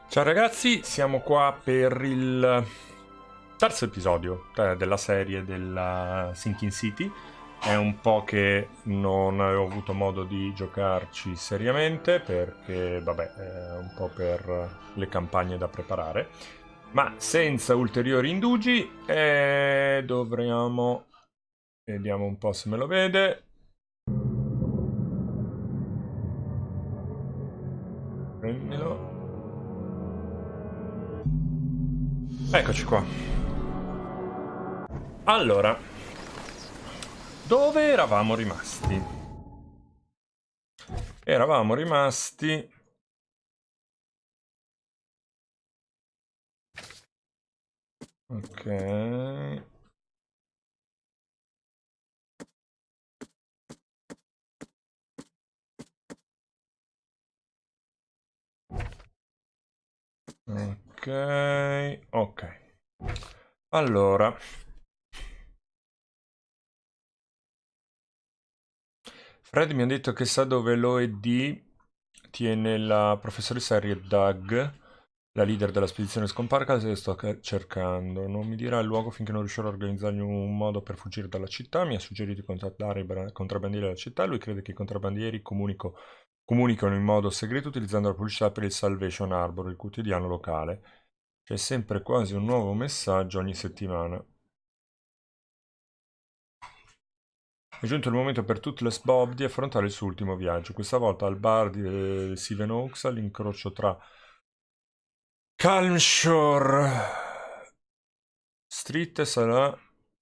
Ciao ragazzi, siamo qua per il terzo episodio della serie della Sinking City. È un po' che non avevo avuto modo di giocarci seriamente perché, vabbè, è un po' per le campagne da preparare. Ma senza ulteriori indugi, dovremo... Vediamo un po' se me lo vede. Prendilo. Eccoci qua. Allora, dove eravamo rimasti? Eravamo rimasti... Ok. Ok. Allora, Fred mi ha detto che sa dove l'OED tiene la professoressa Harriet Doug, la leader della spedizione scomparsa, se sto cercando. Non mi dirà il luogo finché non riuscirò a organizzargli un modo per fuggire dalla città. Mi ha suggerito di contattare i contrabbandieri della città. Lui crede che i contrabbandieri comunicano in modo segreto utilizzando la pubblicità per il Salvation Arbor, il quotidiano locale. C'è sempre quasi un nuovo messaggio ogni settimana. È giunto il momento per Toothless Bob di affrontare il suo ultimo viaggio, questa volta al bar di Seven Oaks, all'incrocio tra Calmshore Street e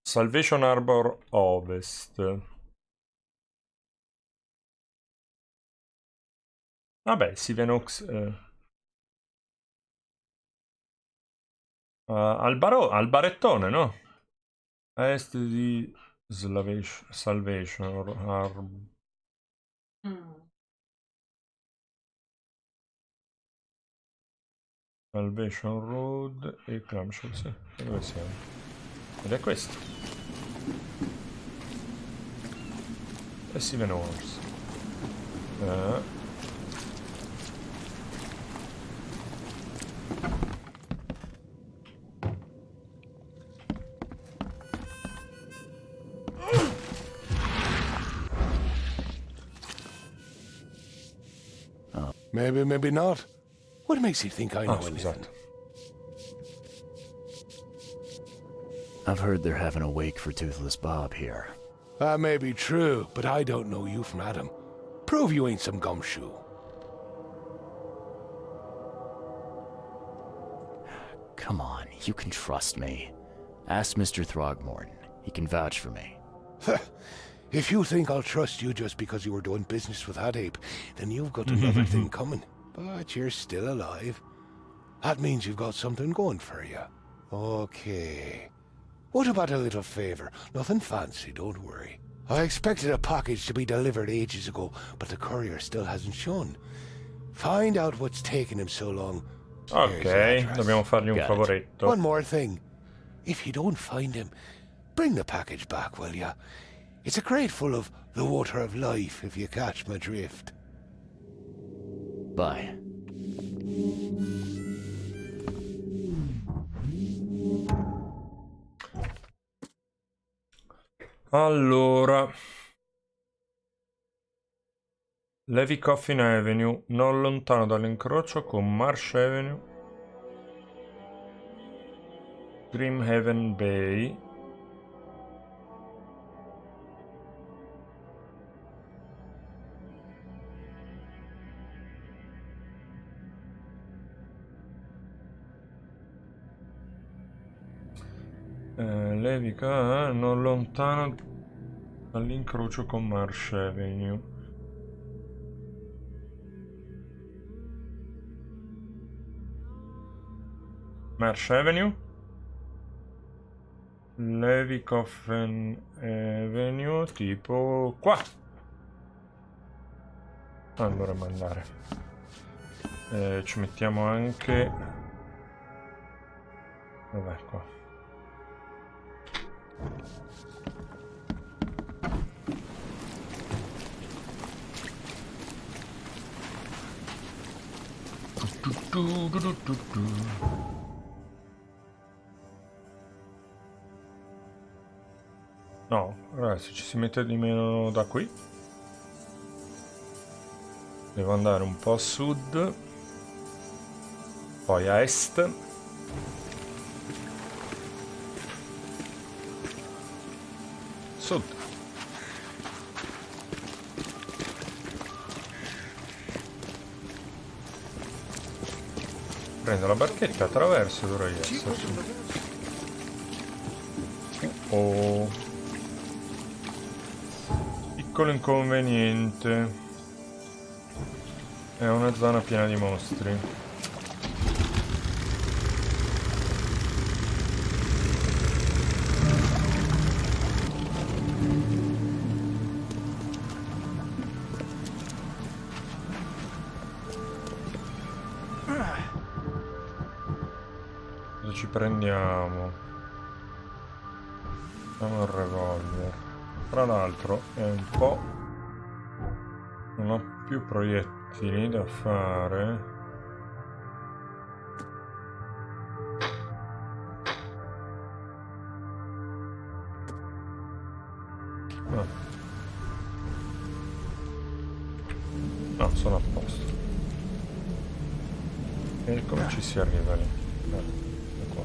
Salvation Arbor Ovest. Vabbè, Seven Oaks... al barettone, no? A est di Salvation Arbor. Salvation Road e Clamshore, sì. E dove siamo? Ed è questo. E Seven Oaks. Maybe, maybe not. What makes you think I know anything? Scusate. I've heard they're having a wake for Toothless Bob here. That may be true, but I don't know you from Adam. Prove you ain't some gumshoe. Come on, you can trust me. Ask Mr. Throgmorton. He can vouch for me. If you think I'll trust you just because you were doing business with that ape, then you've got another thing coming. But you're still alive. That means you've got something going for you. Okay. What about a little favor? Nothing fancy, don't worry. I expected a package to be delivered ages ago, but the courier still hasn't shown. Find out what's taking him so long. Ok, dobbiamo fargli un favoretto. One more thing. If you don't find him, bring the package back, will ya? It's a crate full of the water of life, if you catch my drift. Bye. Allora, Levy Coffin Avenue, non lontano dall'incrocio con Marsh Avenue, Dreamhaven Bay. Levica, non lontano dall'incrocio con Marsh Avenue. Marsh Avenue? Levy Coffin Avenue, tipo qua. Allora mandare. Ci mettiamo anche... Vabbè, qua. No, adesso ci si mette di meno da qui. Devo andare un po' a sud, poi a est. Sud. Prendo la barchetta, attraverso, dovrei esserci. Oh. Piccolo inconveniente. È una zona piena di mostri. Cosa ci prendiamo? Abbiamo un revolver. Tra l'altro è un po'... non ho più proiettili da fare. No, sono a posto. E come ci si arriva lì? Da qua.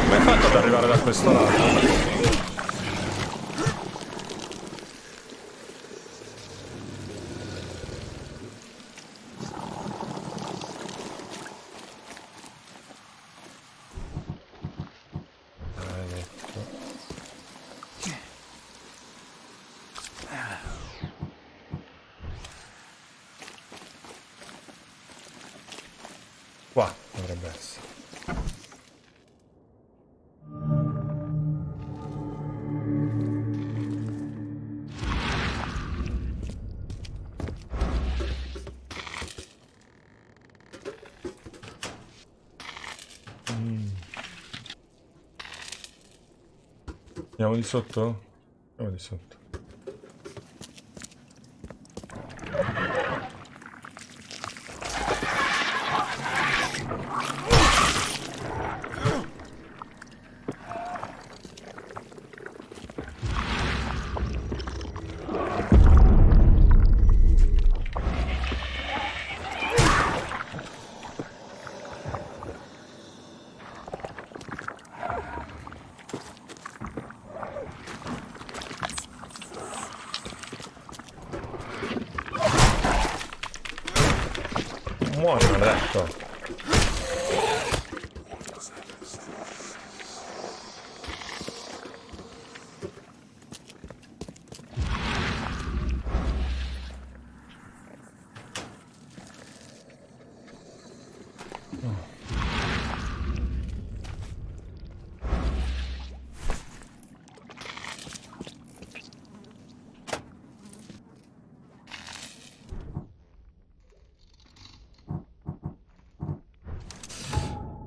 Come hai fatto ad arrivare da questo lato? Qua dovrebbe essere. Andiamo di sotto? Andiamo di sotto. Muori, maledetto.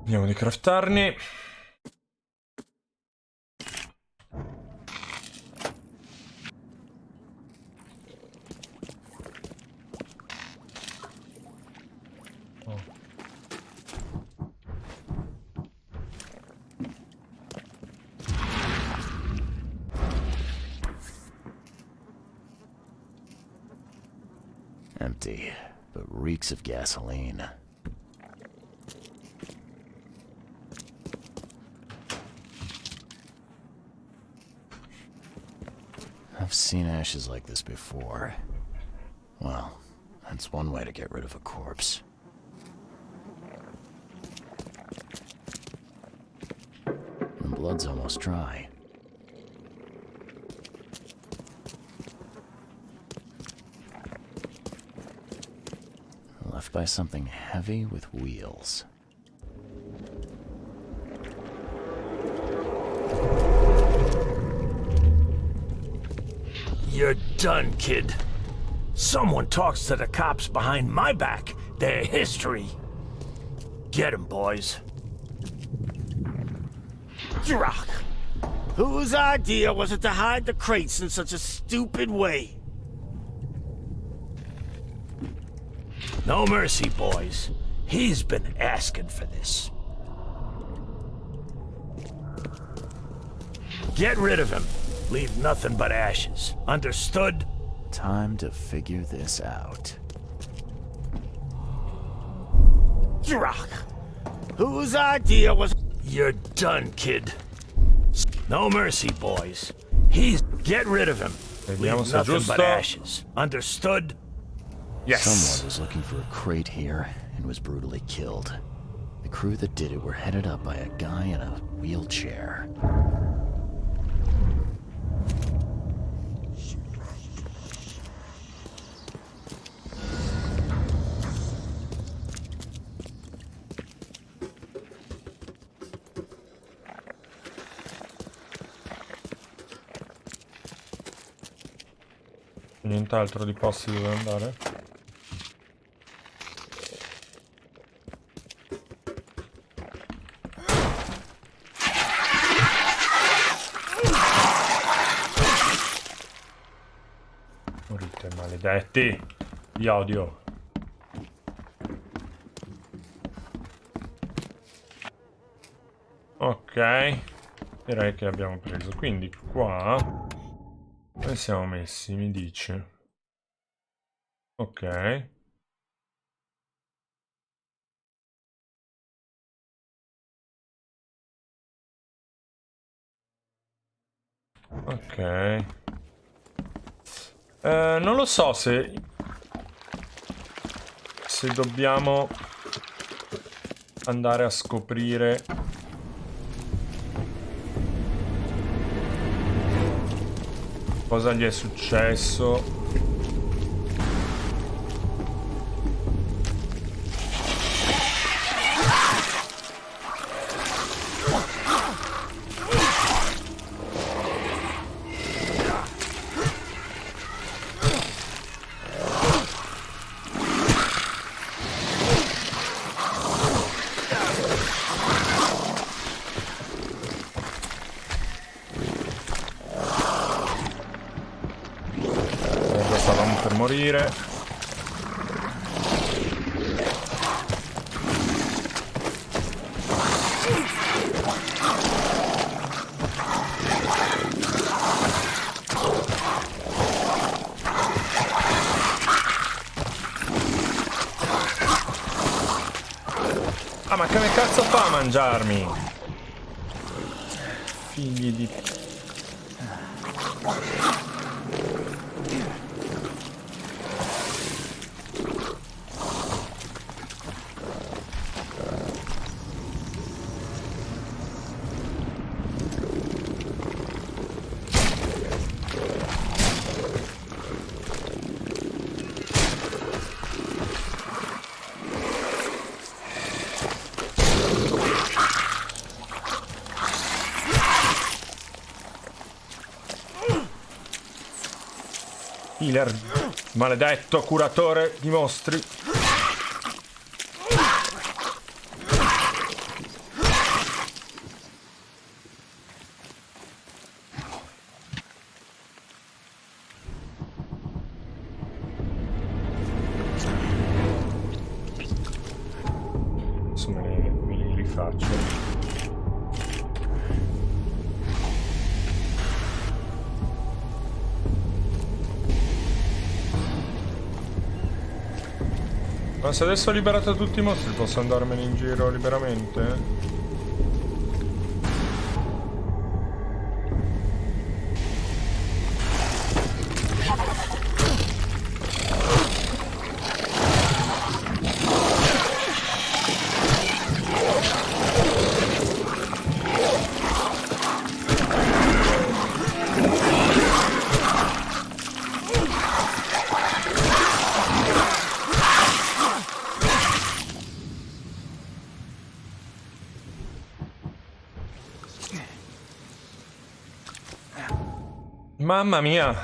Andiamo di craftarni. Oh. Empty, but reeks of gasoline. I've seen ashes like this before. Well, that's one way to get rid of a corpse. blood's almost dry. Left by something heavy with wheels. You're done, kid. Someone talks to the cops behind my back. Their history. Get 'em, boys. Drock. Whose idea was it to hide the crates in such a stupid way? No mercy, boys. He's been asking for this. Get rid of him. Leave nothing but ashes. Understood? Time to figure this out. Drock. Whose idea was... You're done, kid. No mercy, boys. Get rid of him. Vediamo Leave se è nothing but giusto. ashes. Understood? Yes. Someone was looking for a crate here and was brutally killed. The crew that did it were headed up by a guy in a wheelchair. Nient'altro di posti dove andare? Morite maledetti! Vi odio! Ok, direi che abbiamo preso. Quindi qua... Dove siamo messi, mi dice? Ok. Ok. Non lo so se dobbiamo andare a scoprire cosa gli è successo. Stavamo per morire. Ah, ma come cazzo fa a mangiarmi? Figli di... Healer, maledetto curatore di mostri. Adesso me li rifaccio. Ma se adesso ho liberato tutti i mostri posso andarmene in giro liberamente? Mamma mia.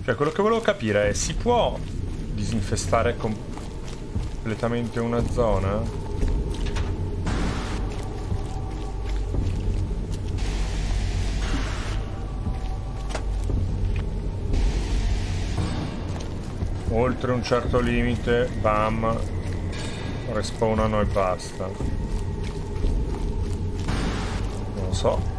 Cioè, quello che volevo capire è, si può disinfestare completamente una zona? Oltre un certo limite, bam, respawnano e basta. Non lo so.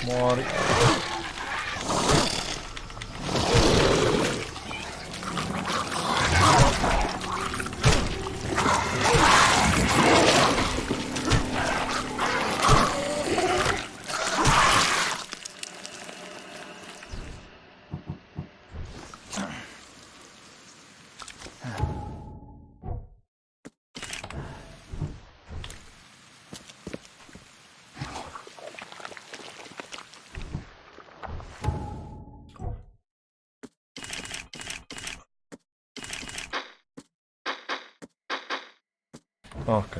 Muori. Ok.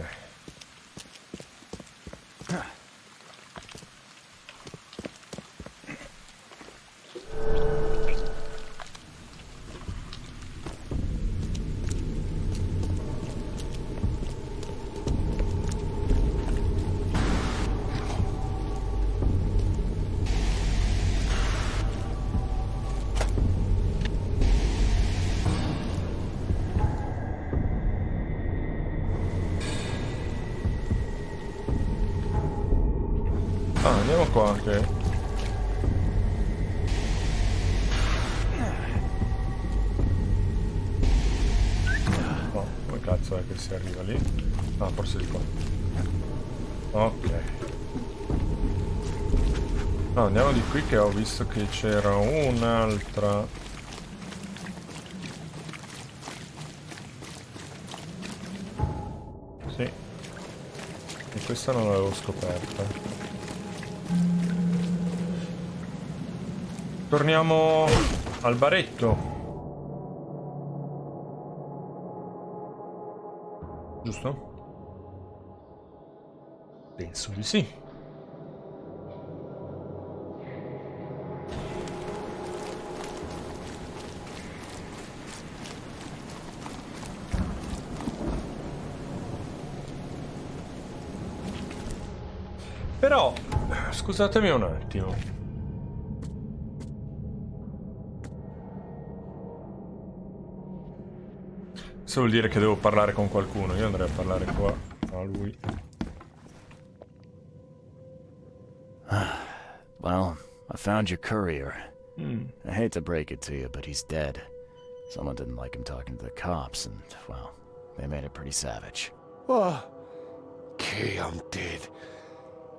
Ah, andiamo qua che... No, come cazzo è che si arriva lì? Ah, forse di qua. Ok. No, andiamo di qui che ho visto che c'era un'altra... Sì. E questa non l'avevo scoperta. Torniamo al baretto. Giusto? Penso di sì. Però, scusatemi un attimo. Questo vuol dire che devo parlare con qualcuno. Io andrei a parlare qua a lui. Well, I found your courier. I hate to break it to you, but he's dead. Someone didn't like him talking to the cops, and, well, they made it pretty savage. What? Okay, I'm dead.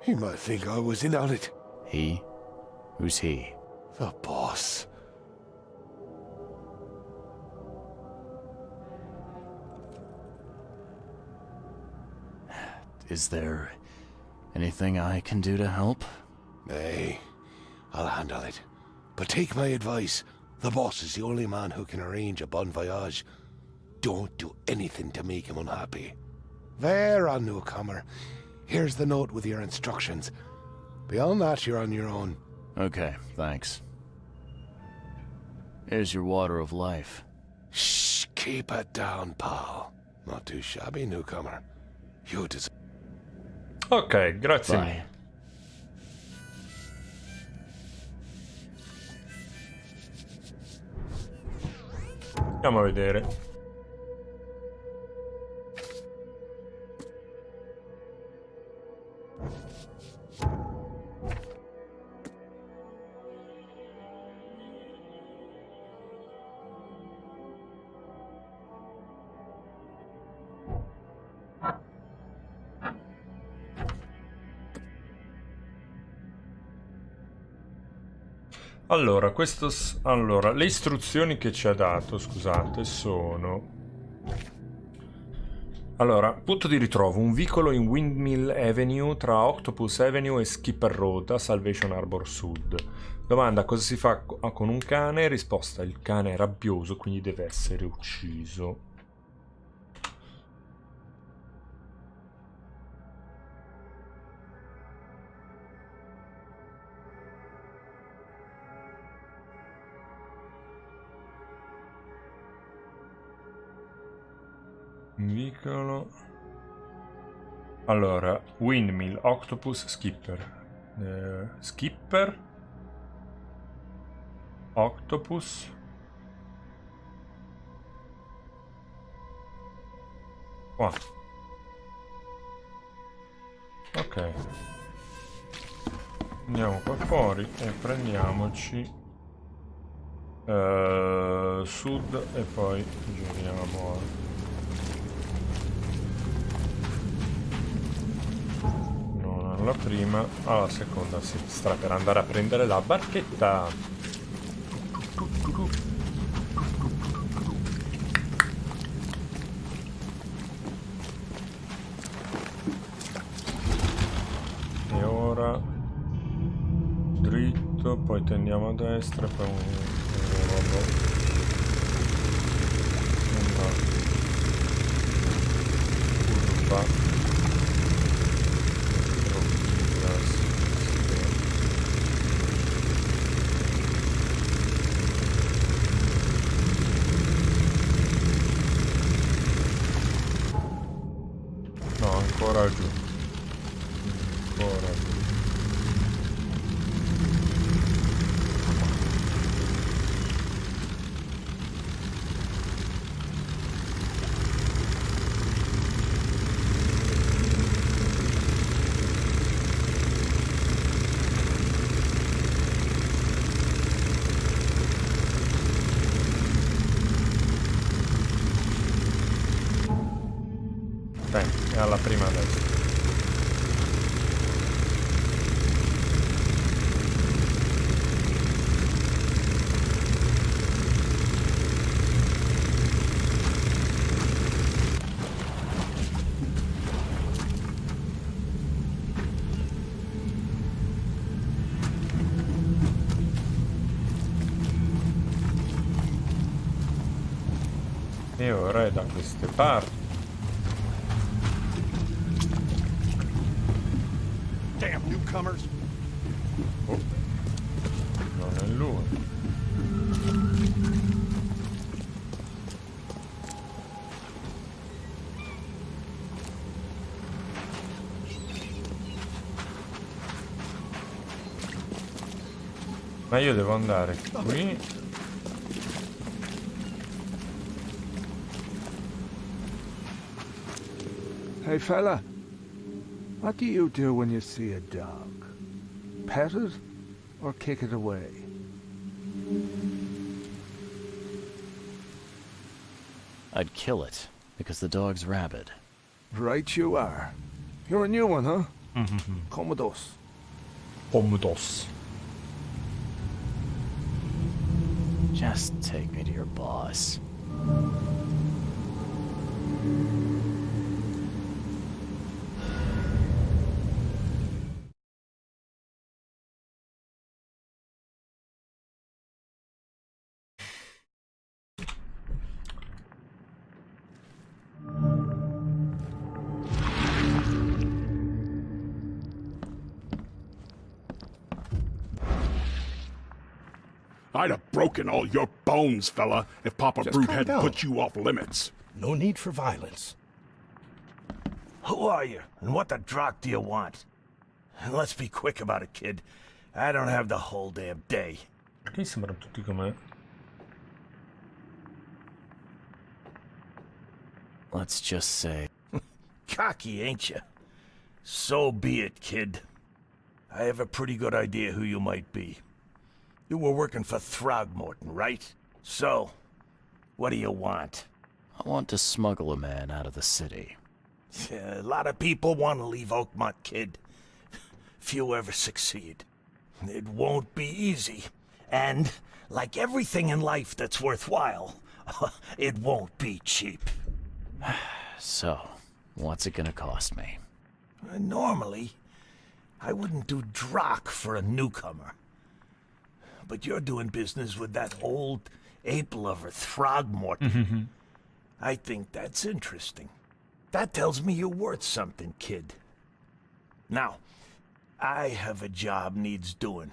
He might think I was in on it. He? Who's he? The boss. Is there anything I can do to help? Nay, I'll handle it. But take my advice. The boss is the only man who can arrange a bon voyage. Don't do anything to make him unhappy. There, on newcomer. Here's the note with your instructions. Beyond that, you're on your own. Okay, thanks. Here's your water of life. Shh, keep it down, pal. Not too shabby, newcomer. You deserve... Ok, grazie. Bye. Andiamo a vedere. Allora, allora, le istruzioni che ci ha dato, scusate, sono... Allora, punto di ritrovo, un vicolo in Windmill Avenue tra Octopus Avenue e Skipper Road a Salvation Arbor Sud. Domanda, cosa si fa con un cane? Risposta, il cane è rabbioso, quindi deve essere ucciso. Vicolo. Allora, Windmill, Octopus, Skipper. Skipper. Octopus. Qua. Ok. Andiamo qua fuori e prendiamoci sud e poi giriamo non alla prima, alla seconda a sinistra per andare a prendere la barchetta. E ora dritto, poi tendiamo a destra e poi una curva. No, ancora giù. Ancora giù. È alla prima destra. E ora è da queste parti. Damn newcomers! Oh. Non è lui. Ma io devo andare qui. Hey fella, what do you do when you see a dog? Pet it or kick it away? I'd kill it, because the dog's rabid. Right you are. You're a new one, huh? Come with us. Pomodos. Just take me to your boss. I'd have broken all your bones, fella, if Papa Just Brute calm hadn't down. put you off limits. No need for violence. Who are you, and what the drock do you want? Let's be quick about it, kid. I don't have the whole damn day. Perché sembrano tutti come... Let's just say... Cocky, ain't you? So be it, kid. I have a pretty good idea who you might be. You were working for Throgmorton, right? So, what do you want? I want to smuggle a man out of the city. A lot of people want to leave Oakmont, kid. Few ever succeed. It won't be easy, And, like everything in life that's worthwhile, it won't be cheap. So, what's it gonna cost me? Normally, I wouldn't do drock for a newcomer. But you're doing business with that old ape-lover Throgmorton. I think that's interesting. That tells me you're worth something, kid. Now, I have a job needs doing,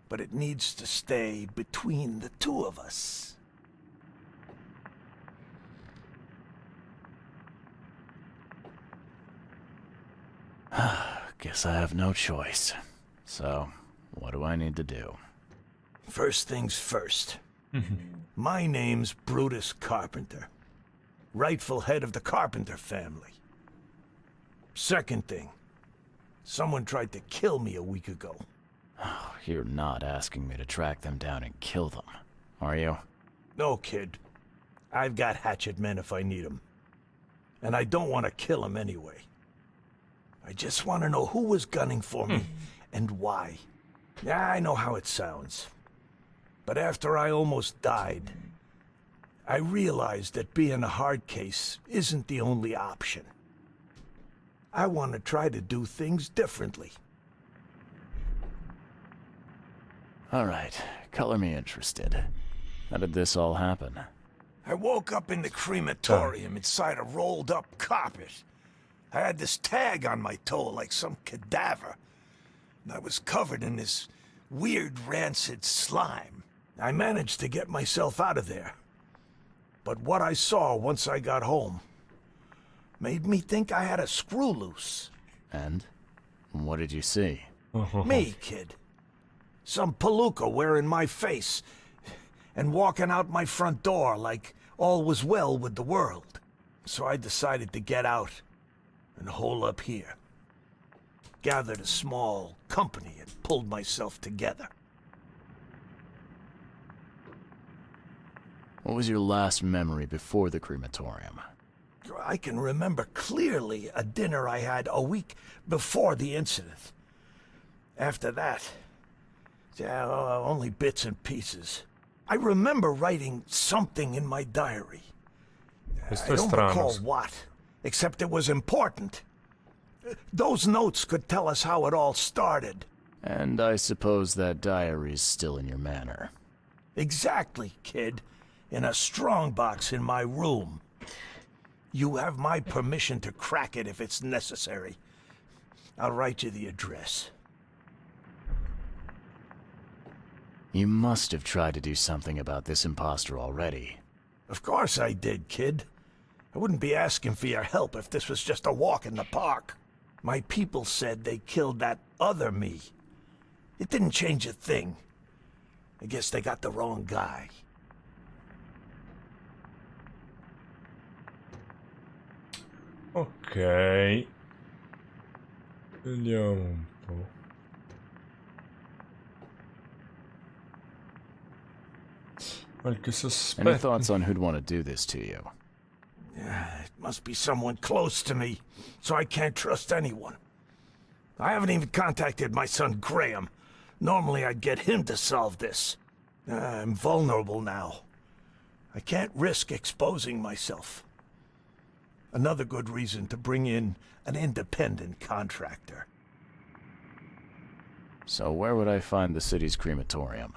but it needs to stay between the two of us. Guess I have no choice. So, what do I need to do? First things first. My name's Brutus Carpenter, rightful head of the Carpenter family. Second thing, someone tried to kill me a week ago. You're not asking me to track them down and kill them, are you? No, kid. I've got hatchet men if I need them. And I don't want to kill them anyway. I just want to know who was gunning for me and why. Yeah, I know how it sounds. But after I almost died, I realized that being a hard case isn't the only option. I want to try to do things differently. Alright, color me interested. How did this all happen? I woke up in the crematorium inside a rolled-up carpet. I had this tag on my toe like some cadaver. And I was covered in this weird rancid slime. I managed to get myself out of there. But what I saw once I got home made me think I had a screw loose. And? What did you see? Me, kid. Some palooka wearing my face and walking out my front door like all was well with the world. So I decided to get out and hole up here. Gathered a small company and pulled myself together. What was your last memory before the crematorium? I can remember clearly a dinner I had a week before the incident. After that, only bits and pieces. I remember writing something in my diary. Esto I es don't strano. recall what, except it was important. Those notes could tell us how it all started. And I suppose that diary's still in your manor. Exactly, kid. In a strongbox in my room. You have my permission to crack it if it's necessary. I'll write you the address. You must have tried to do something about this imposter already. Of course I did, kid. I wouldn't be asking for your help if this was just a walk in the park. My people said they killed that other me. It didn't change a thing. I guess they got the wrong guy. Ok. Vediamo un po'. Qualche Any sospetto. thoughts on who'd want to do this to you? It must be someone close to me, so I can't trust anyone. I haven't even contacted my son Graham. Normally I'd get him to solve this. I'm vulnerable now. I can't risk exposing myself. Another good reason to bring in an independent contractor. So where would I find the city's crematorium?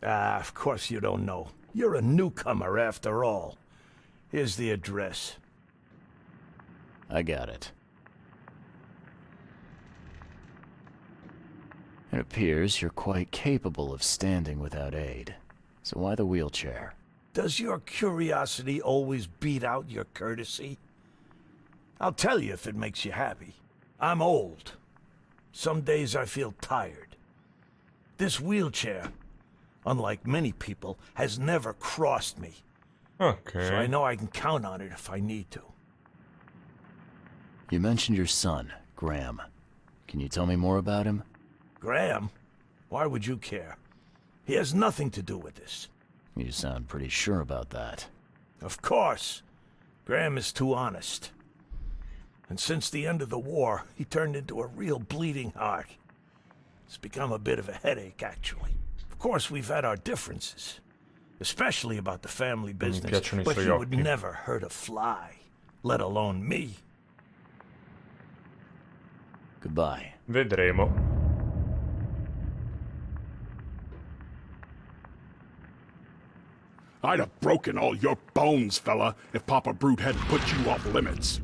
Of course you don't know. You're a newcomer after all. Here's the address. I got it. It appears you're quite capable of standing without aid. So why the wheelchair? Does your curiosity always beat out your courtesy? I'll tell you if it makes you happy. I'm old. Some days I feel tired. This wheelchair, unlike many people, has never crossed me. Ok. So I know I can count on it if I need to. You mentioned your son, Graham. Can you tell me more about him? Graham? Why would you care? He has nothing to do with this. You sound pretty sure about that. Of course. Graham is too honest. And since the end of the war, he turned into a real bleeding heart. It's become a bit of a headache, actually. Of course, we've had our differences, especially about the family business, piacciono I but suoi he would occhi. never hurt a fly, let alone me. Goodbye. Vedremo. I'd have broken all your bones, fella, if Papa Brute hadn't put you off limits.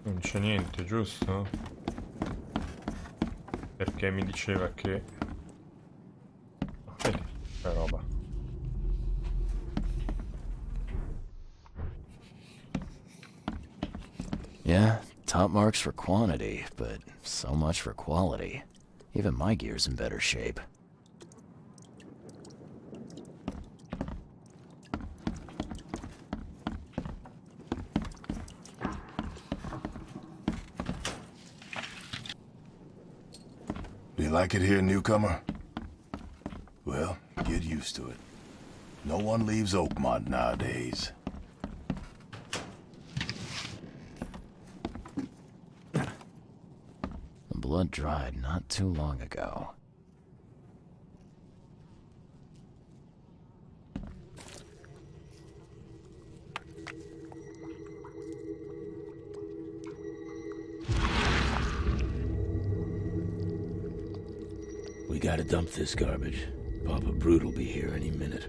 Non c'è niente, giusto? Perché mi diceva che... Vedi, che roba. Yeah, top marks for quantity, but so much for quality. Even my gear's in better shape. Do you like it here, newcomer? Well, get used to it. No one leaves Oakmont nowadays. The blood dried not too long ago. We gotta dump this garbage. Papa Brute will be here any minute.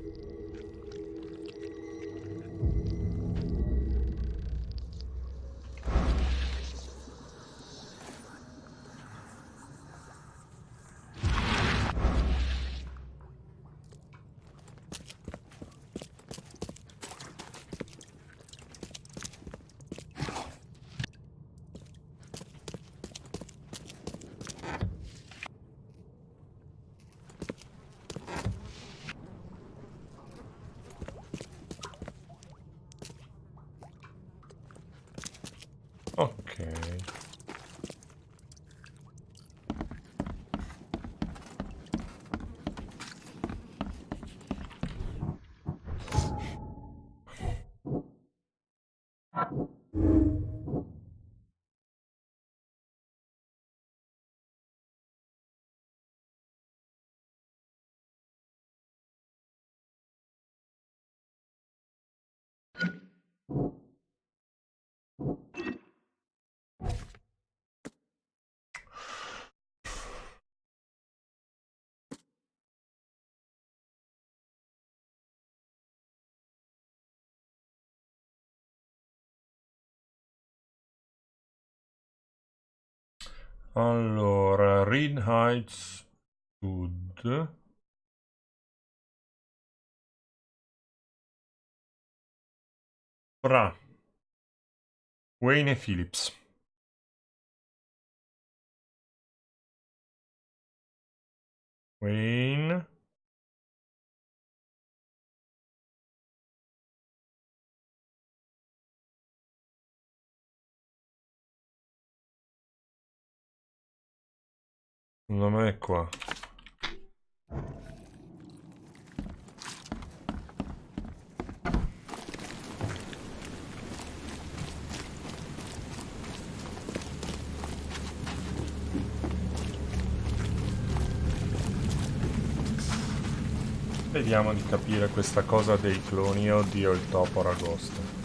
Ok. Allora, Reed Heights Sud. Fra Wayne e Phillips. Wayne. Secondo me è qua. Vediamo di capire questa cosa dei cloni. Oddio, il topo aragosto.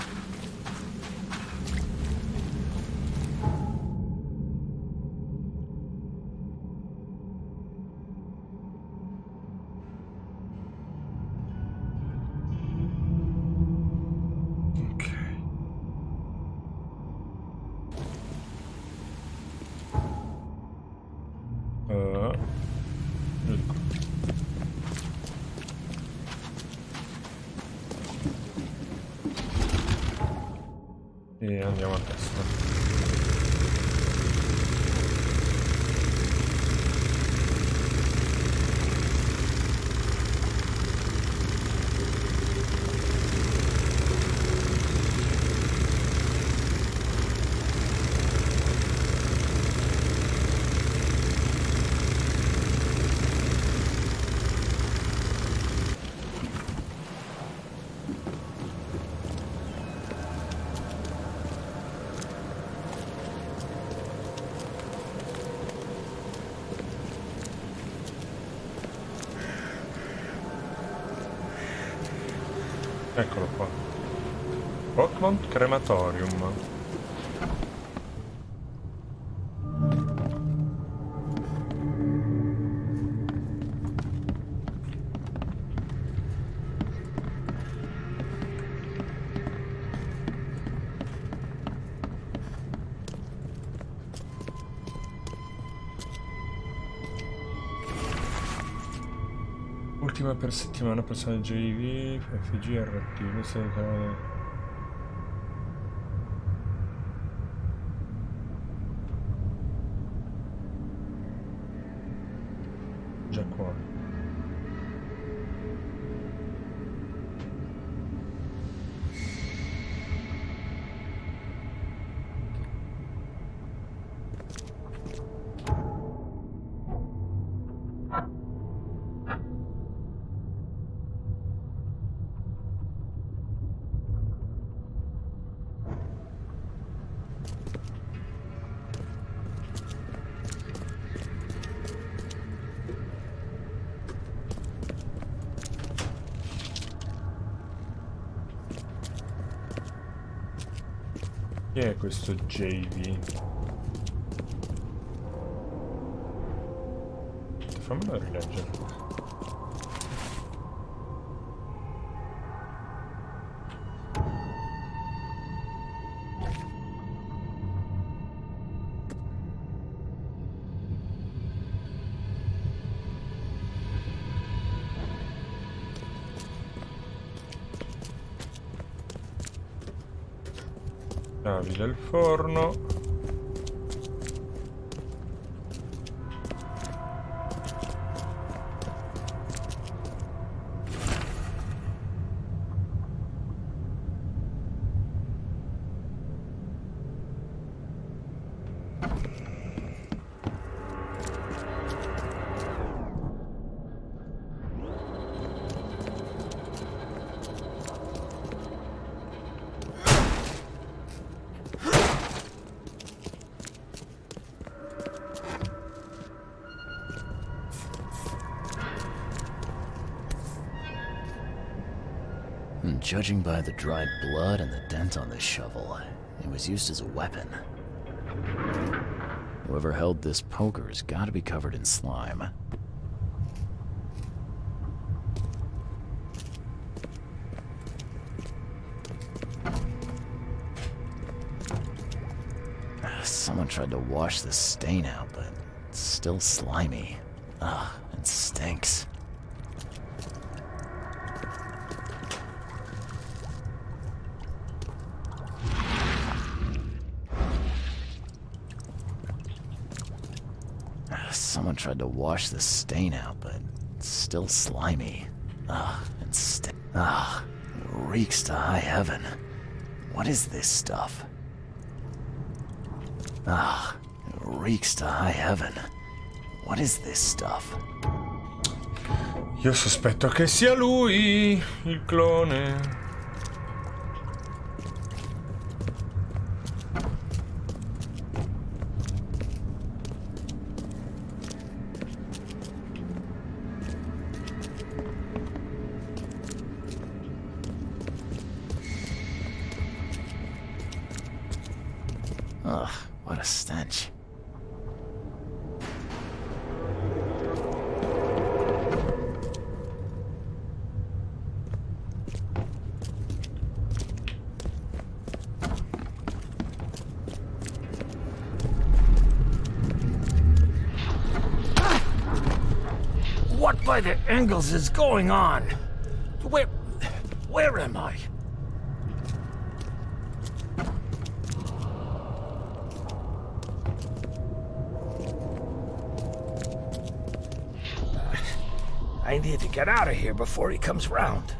Ecco. E andiamo a testa. Eccolo qua. Oakmont Crematorium. Ultima per settimana, personaggio JV, FG, RT, questo è il canale. Già qua. Chi è questo JV? Fammelo rileggere. Chiavi del forno. Judging by the dried blood and the dent on the shovel, it was used as a weapon. Whoever held this poker has got to be covered in slime. Someone tried to wash the stain out, but it's still slimy. Ugh, it stinks. Someone tried to wash the stain out, but it's still slimy. Ugh, it reeks to high heaven. What is this stuff? Ugh, it reeks to high heaven. What is this stuff? Io sospetto che sia lui, il clone. Ugh, what a stench. What by the angles is going on? Where am I? I need to get out of here before he comes round.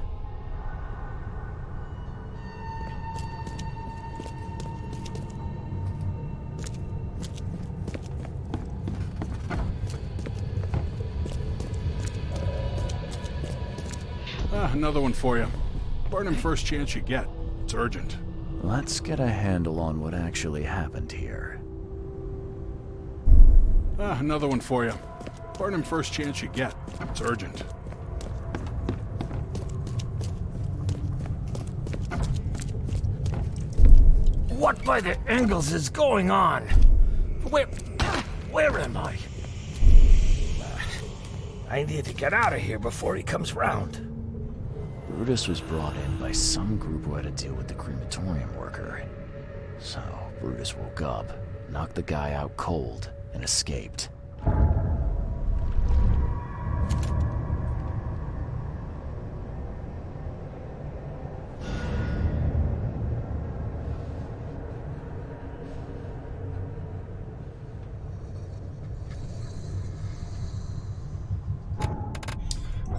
Another one for you. Burn him first chance you get. It's urgent. Let's get a handle on what actually happened here. Another one for you. Burn him first chance you get. It's urgent. by the Engels is going on? Where am I? I need to get out of here before he comes round. Brutus was brought in by some group who had to deal with the crematorium worker. So, Brutus woke up, knocked the guy out cold, and escaped.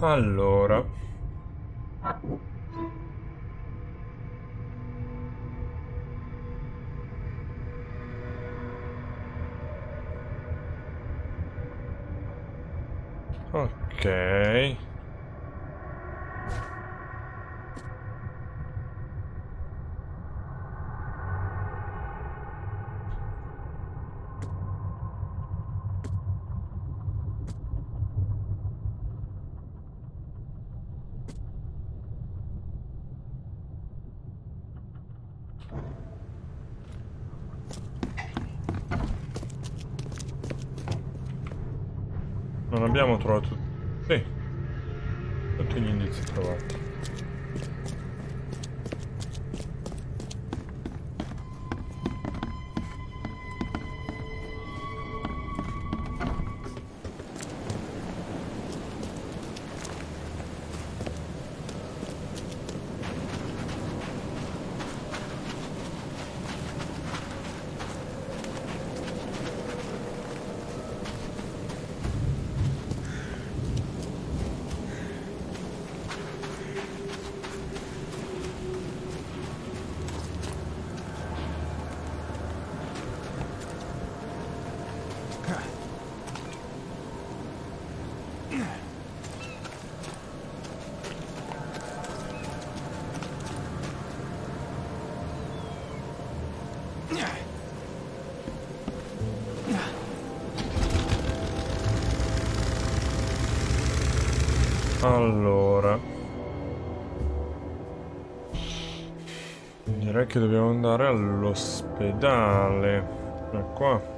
Allora. Ok. Non abbiamo trovato... Sì. Tutti gli indizi trovati. Allora, direi che dobbiamo andare all'ospedale. È qua.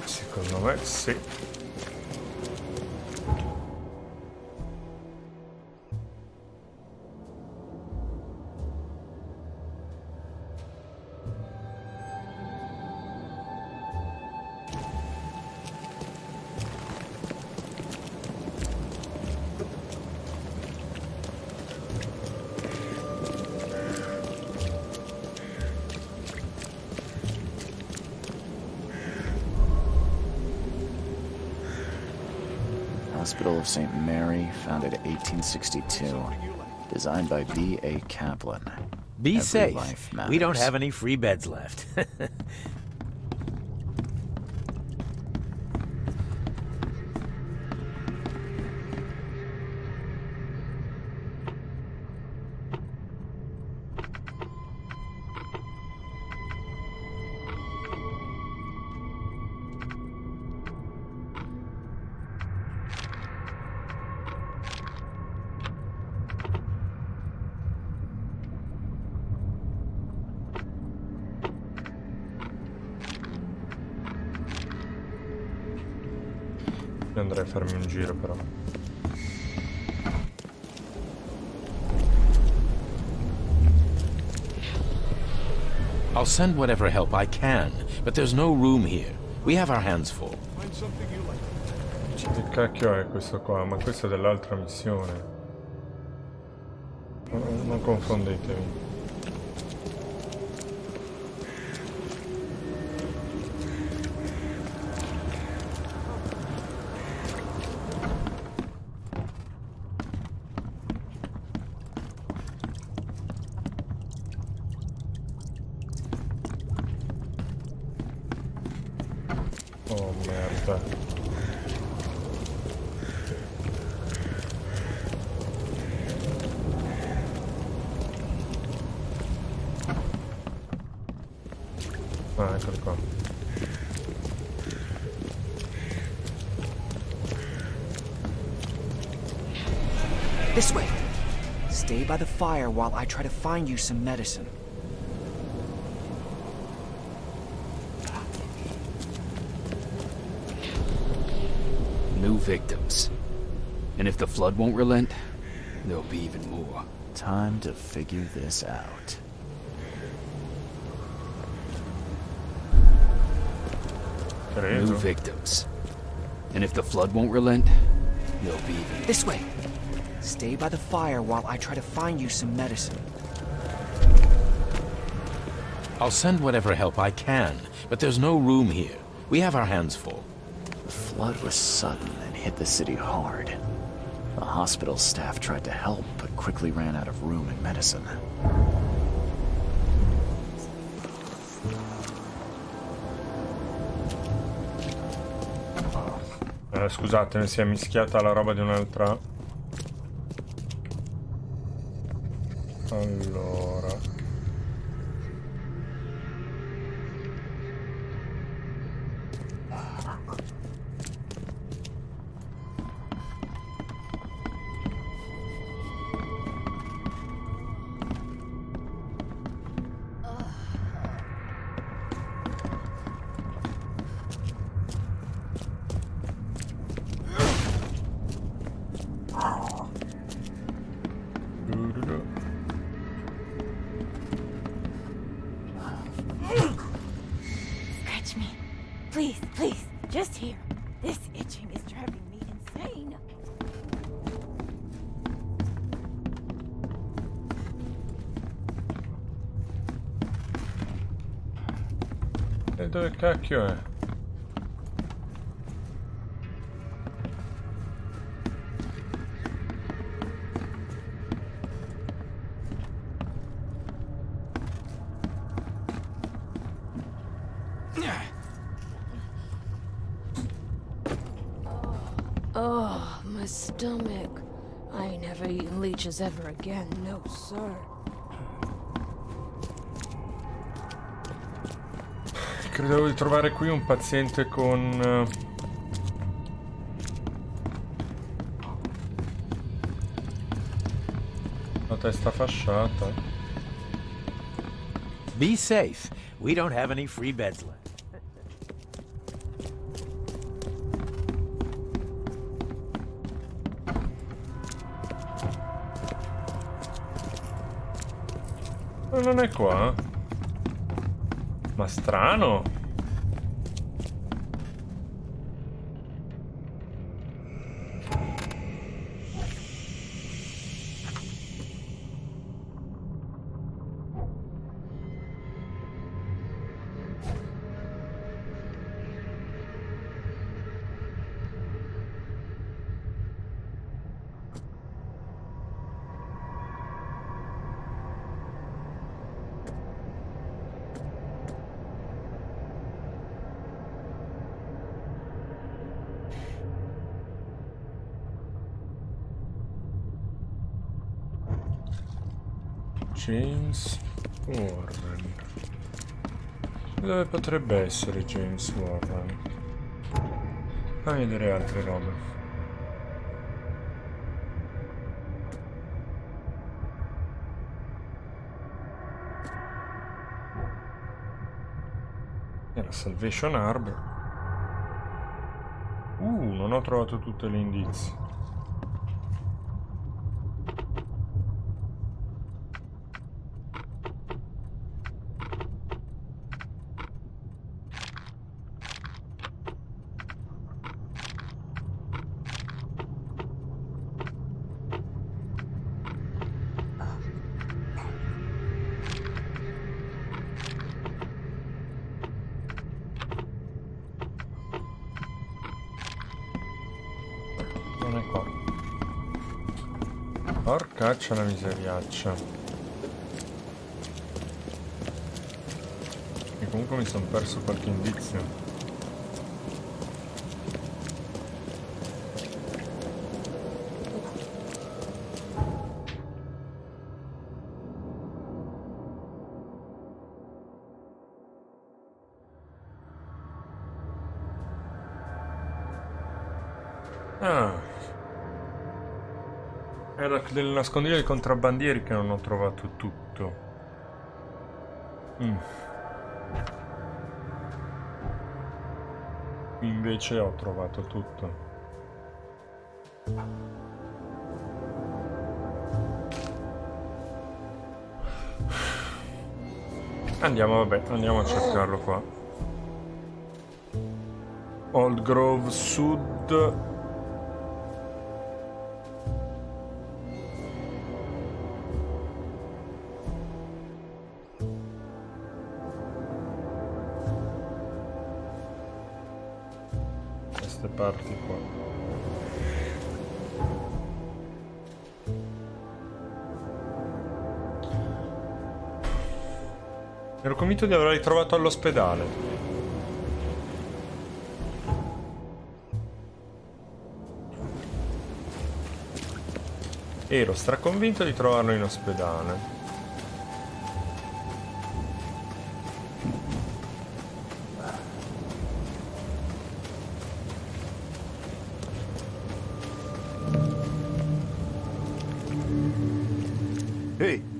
Secondo me sì. Hospital of St. Mary, founded in 1862. Designed by B.A. Kaplan. Be Every safe. life We don't matters. have any free beds left. Io andrei a farmi un giro però. I'll send whatever help I can, but there's no room here. We have our hands full. Che cacchio è questo qua? Ma questo è dell'altra missione. Non confondetevi. Oh merda. Ah, eccoli qua. This way. Stay by the fire while I try to find you some medicine. New victims. And if the flood won't relent, there'll be even more. Time to figure this out. New Credo. victims. And if the flood won't relent, there'll be even... This way. Stay by the fire while I try to find you some medicine. I'll send whatever help I can, but there's no room here. We have our hands full. The flood was sudden and hit the city hard. The hospital staff tried to help, but quickly ran out of room and medicine. Scusatemi, si è mischiata la roba di un'altra. Allora. Scratch me. Please, please. Just here. This itching is driving me insane. E dove cacchio è? Oh, my stomach. I ain't never eaten leeches ever again, no sir. Credevo di trovare qui un paziente con la testa fasciata. Be safe. We don't have any free beds left. Ma non è qua? Ma strano. James Warren. Dove potrebbe essere James Warren? Fammi vedere altre robe. E la Salvation Arbor. Non ho trovato tutte le indizi. Non è qua. Porcaccia la miseriaccia. E comunque mi sono perso qualche indizio. Ah. Era del nascondiglio dei contrabbandieri che non ho trovato tutto. Invece ho trovato tutto. Andiamo a cercarlo qua. Old Grove Sud. Queste parti qua. Ero convinto di averli trovato all'ospedale. Ero straconvinto di trovarlo in ospedale.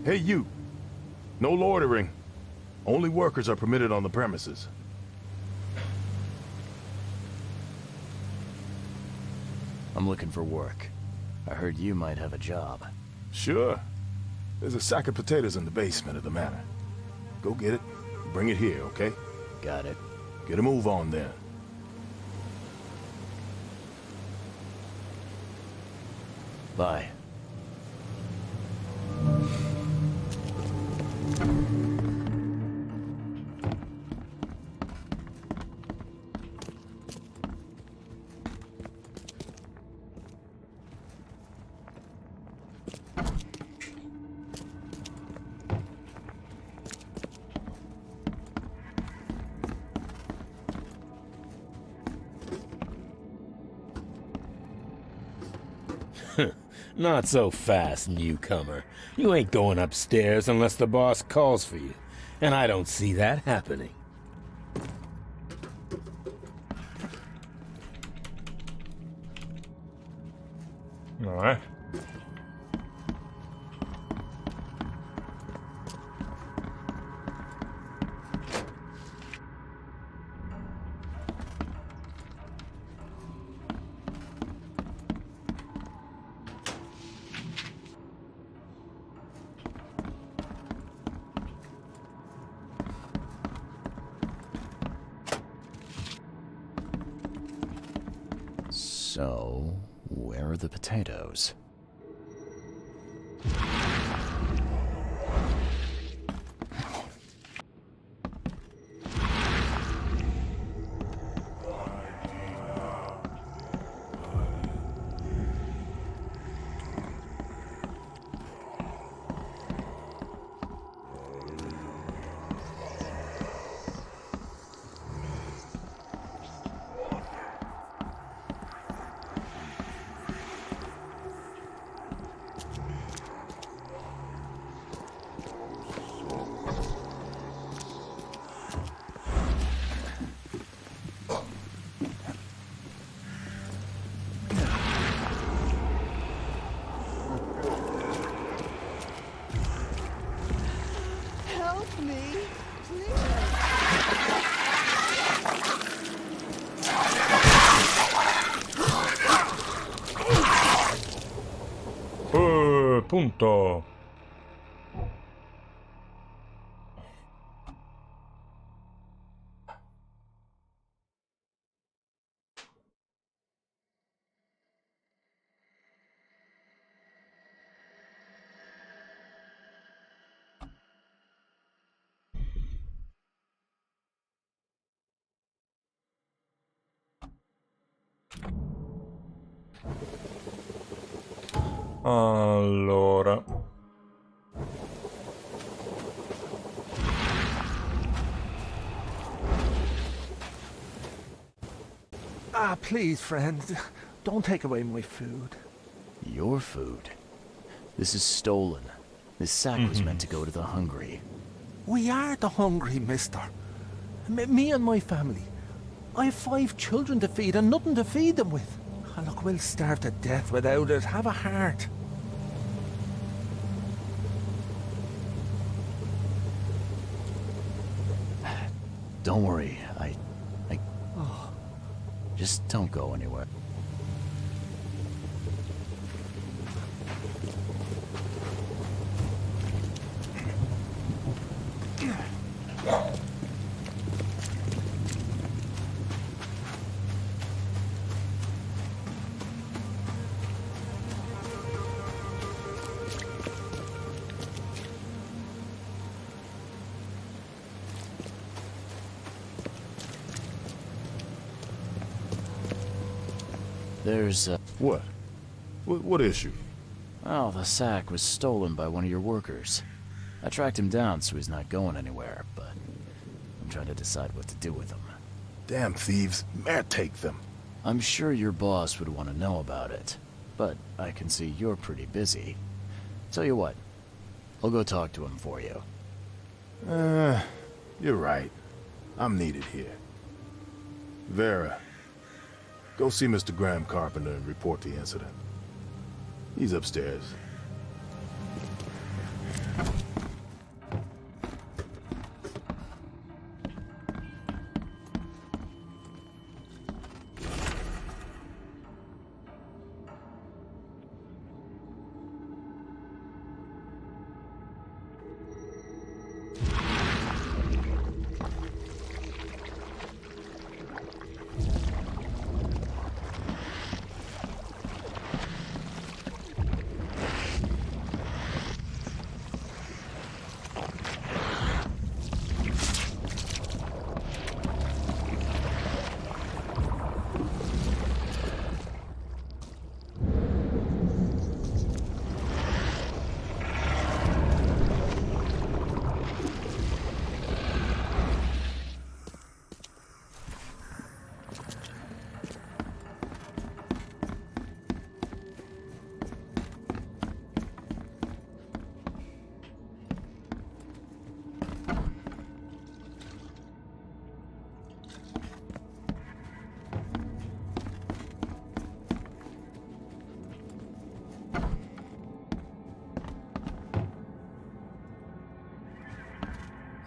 Hey you! No loitering. Only workers are permitted on the premises. I'm looking for work. I heard you might have a job. Sure. There's a sack of potatoes in the basement of the manor. Go get it. Bring it here, okay? Got it. Get a move on then. Bye. Not so fast, newcomer. You ain't going upstairs unless the boss calls for you. And I don't see that happening. No, So, where are the potatoes? Help me, please. Punto. Allora. Ah, please, friend. Don't take away my food. Your food? This is stolen. This sack was meant to go to the hungry. We are the hungry, mister. Me and my family. I have 5 children to feed and nothing to feed them with. Oh, look, we'll starve to death without it. Have a heart. Don't worry, just don't go anywhere. There's, What? What issue? well, the sack was stolen by one of your workers. I tracked him down so he's not going anywhere, but I'm trying to decide what to do with him. Damn thieves. Man, take them. I'm sure your boss would want to know about it, but I can see you're pretty busy. Tell you what, I'll go talk to him for you. You're right. I'm needed here. Vera, go see Mr. Graham Carpenter and report the incident. He's upstairs.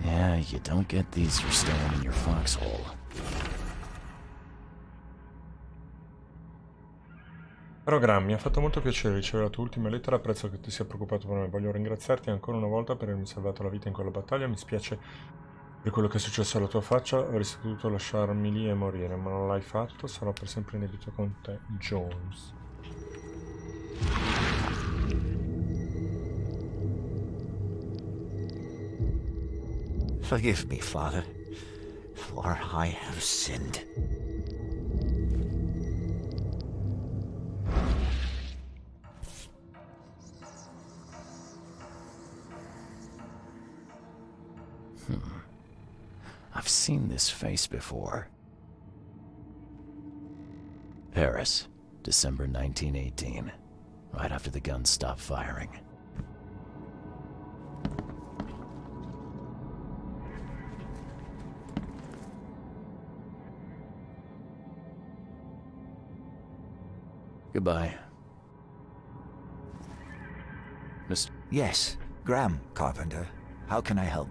Yeah, you don't get these for staying in your foxhole. Caro Graham, mi ha fatto molto piacere ricevere la tua ultima lettera, apprezzo che ti sia preoccupato per me. Voglio ringraziarti ancora una volta per avermi salvato la vita in quella battaglia. Mi spiace per quello che è successo alla tua faccia, avresti potuto lasciarmi lì e morire, ma non l'hai fatto, sarò per sempre in debito con te, Jones. Forgive me, Father, for I have sinned. I've seen this face before. Paris, December 1918, right after the guns stopped firing. Goodbye. Mr. Yes, Graham Carpenter. How can I help?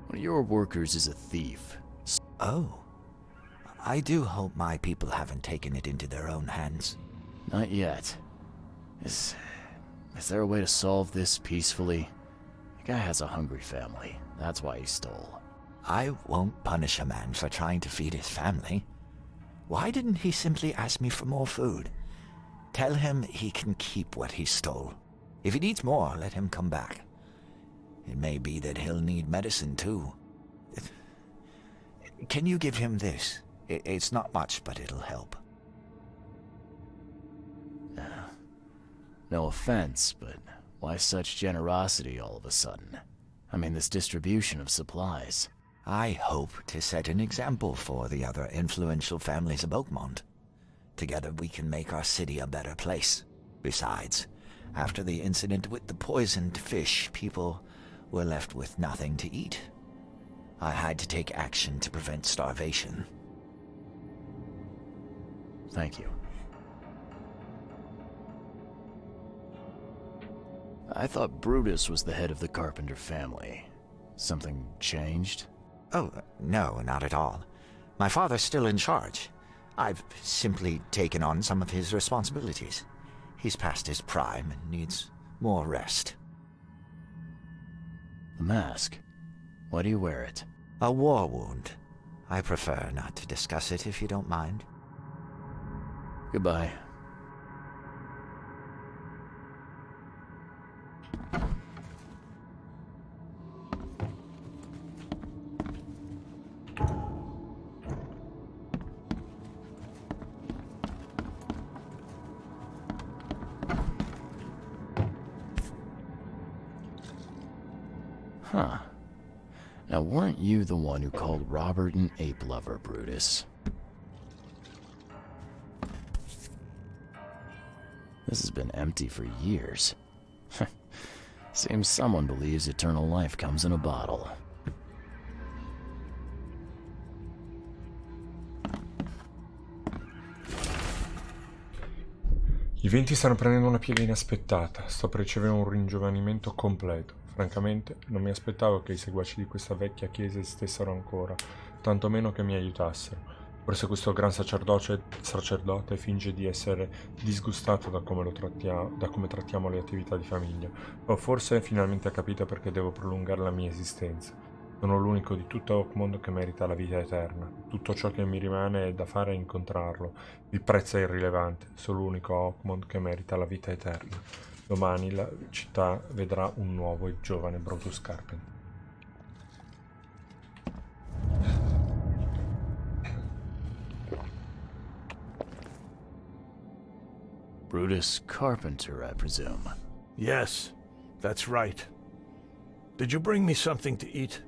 One of your workers is a thief. Oh. I do hope my people haven't taken it into their own hands. Not yet. Is there a way to solve this peacefully? The guy has a hungry family. That's why he stole. I won't punish a man for trying to feed his family. Why didn't he simply ask me for more food? Tell him he can keep what he stole. If he needs more, let him come back. It may be that he'll need medicine too. Can you give him this? It's not much, but it'll help. No offense, but why such generosity all of a sudden? I mean, this distribution of supplies. I hope to set an example for the other influential families of Oakmont. Together we can make our city a better place. Besides, after the incident with the poisoned fish, people were left with nothing to eat. I had to take action to prevent starvation. Thank you. I thought Brutus was the head of the Carpenter family. Something changed? Oh, no, not at all. My father's still in charge. I've simply taken on some of his responsibilities. He's past his prime and needs more rest. The mask. Why do you wear it? A war wound. I prefer not to discuss it if you don't mind. Goodbye. Huh. Now, weren't you the one who called Robert an ape lover, Brutus? This has been empty for years. Seems someone believes eternal life comes in a bottle. I venti stanno prendendo una piega inaspettata. Sto per ricevere un ringiovanimento completo. Francamente, non mi aspettavo che i seguaci di questa vecchia chiesa esistessero ancora, tantomeno che mi aiutassero. Forse questo gran sacerdote finge di essere disgustato da come trattiamo le attività di famiglia, o forse finalmente ha capito perché devo prolungare la mia esistenza. Sono l'unico di tutto Oakmont che merita la vita eterna. Tutto ciò che mi rimane da fare è incontrarlo. Il prezzo è irrilevante. Sono l'unico Oakmont che merita la vita eterna. Domani la città vedrà un nuovo e giovane Brutus Carpenter. Brutus Carpenter, I presume. Yes, that's right. Did you bring me something to eat?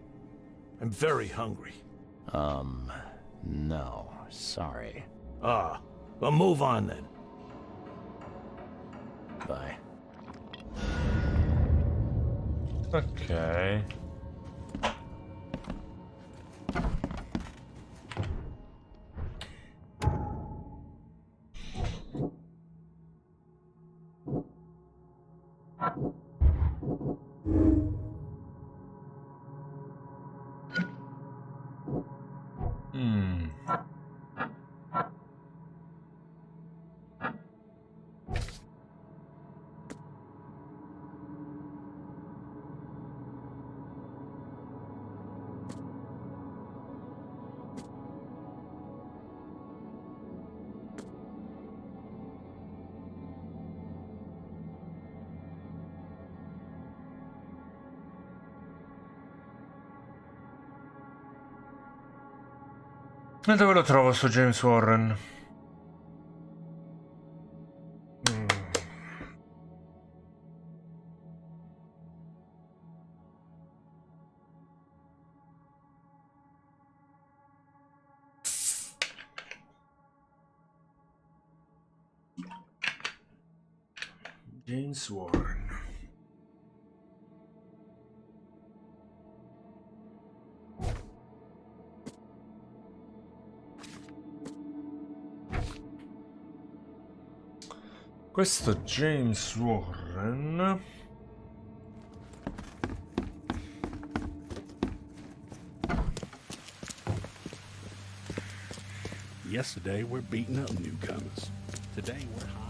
I'm very hungry. No, sorry. Ah, well, move on then. Bye. Ok. E dove lo trovo su James Warren? James Warren. Questo James Warren. Yesterday we're beating up newcomers. Today we're high.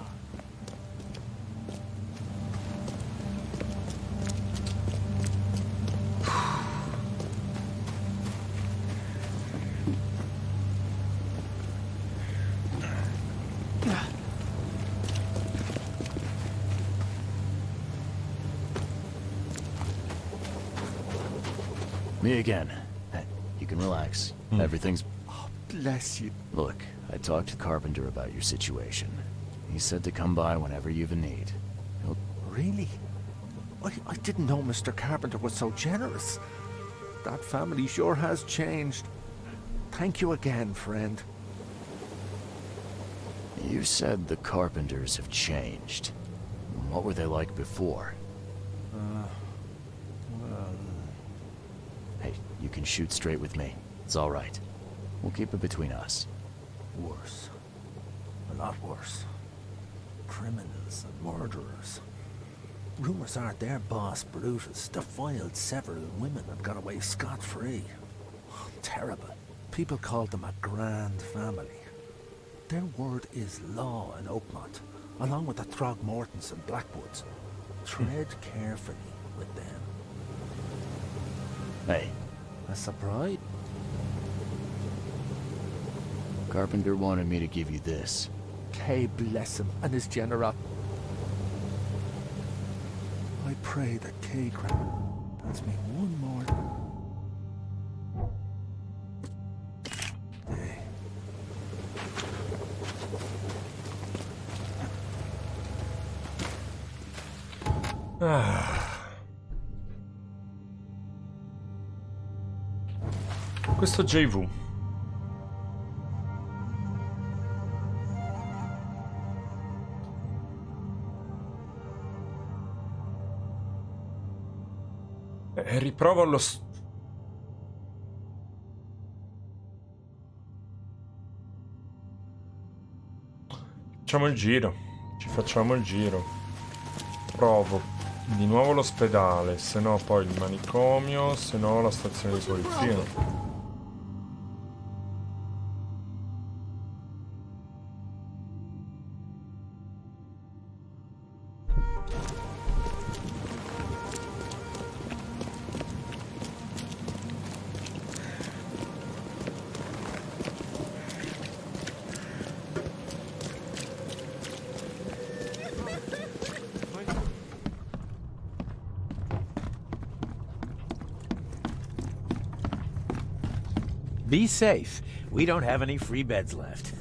Me again. You can relax. Everything's... Oh, bless you. Look, I talked to Carpenter about your situation. He said to come by whenever you've a need. He'll... Really? I didn't know Mr. Carpenter was so generous. That family sure has changed. Thank you again, friend. You said the Carpenters have changed. What were they like before? Hey, you can shoot straight with me. It's all right. We'll keep it between us. Worse. A lot worse. Criminals and murderers. Rumors are their boss, Brutus, defiled several women and got away scot-free. Terrible. People called them a grand family. Their word is law in Oakmont, along with the Throgmortons and Blackwoods. Tread carefully with them. Hey, A surprise? Carpenter wanted me to give you this. K bless him and his generosity. I pray that K grants me one more day. Questo JV. Riprovo lo... Facciamo il giro. Ci facciamo il giro. Provo di nuovo l'ospedale, se no poi il manicomio, se no la stazione di polizia. Be safe. We don't have any free beds left.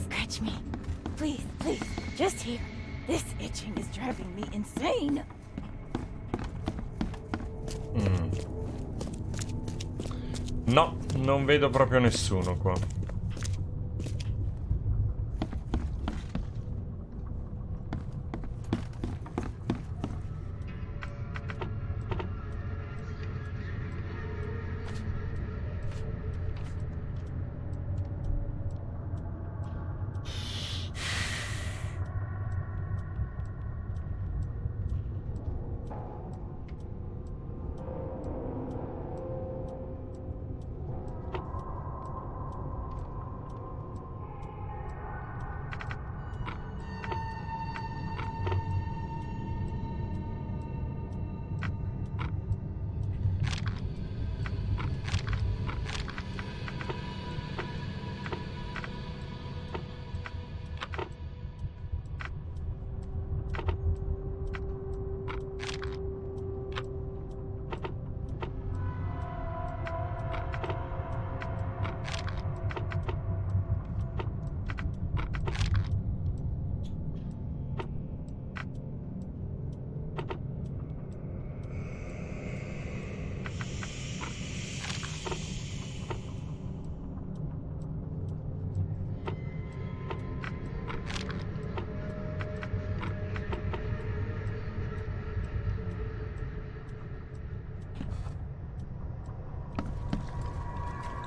Scratch me. Please, please. Just here. This itching is driving me insane. No, non vedo proprio nessuno qua.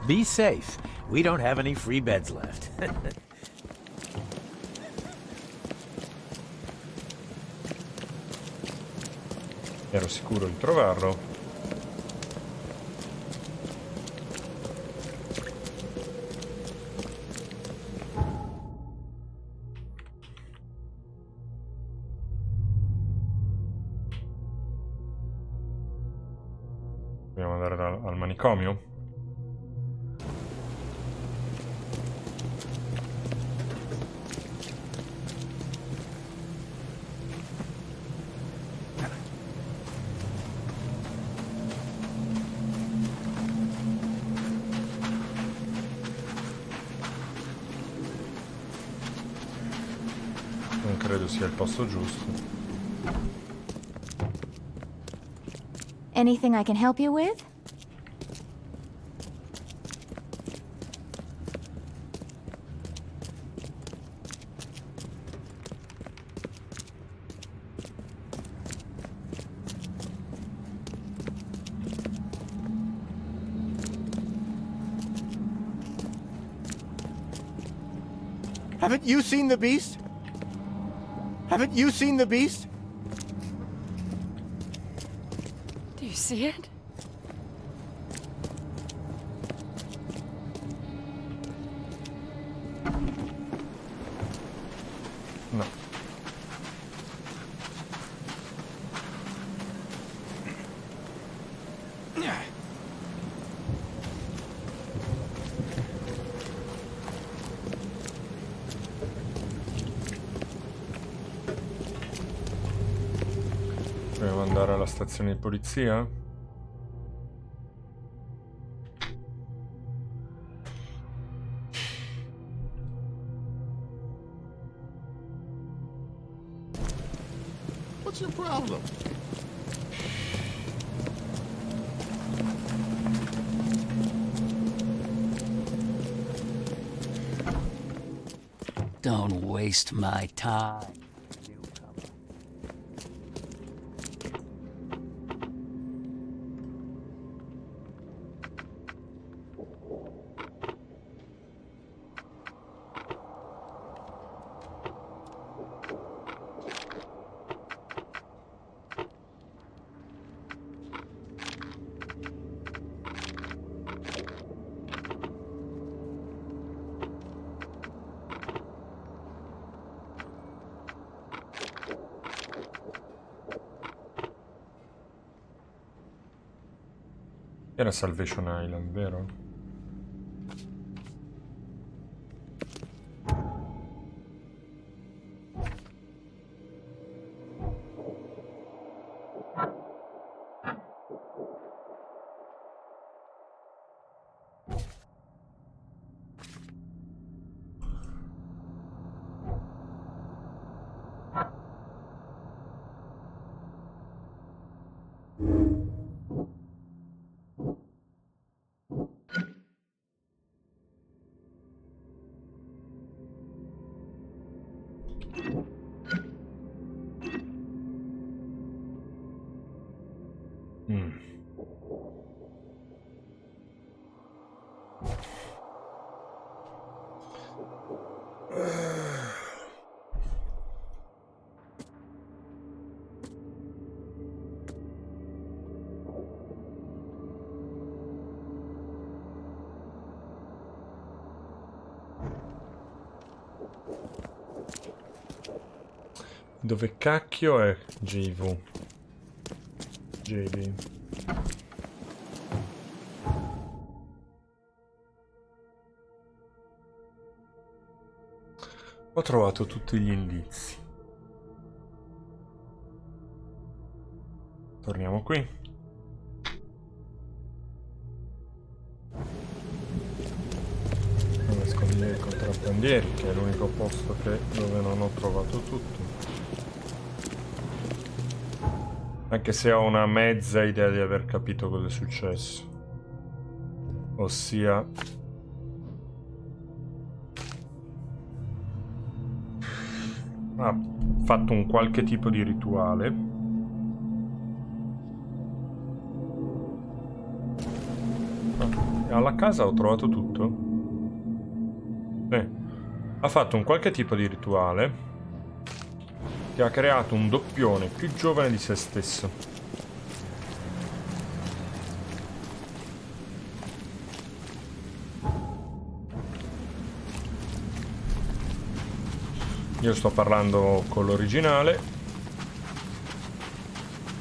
Be safe. We don't have any free beds left. Ero sicuro di trovarlo. Dobbiamo andare al manicomio? Non credo sia il posto giusto. Anything I can help you with? Haven't you seen the beast? Haven't you seen the beast? Do you see it? No. Dobbiamo andare alla stazione di polizia? What's your problem? Don't waste my time. Era Salvation Island, vero? Dove cacchio è JV? JV. Ho trovato tutti gli indizi. Torniamo qui. Nascondieri e contrabbandieri, che è l'unico posto dove non ho trovato tutto. Anche se ho una mezza idea di aver capito cosa è successo. Ossia... ha fatto un qualche tipo di rituale. Alla casa ho trovato tutto. Ha fatto un qualche tipo di rituale che ha creato un doppione più giovane di se stesso. Io sto parlando con l'originale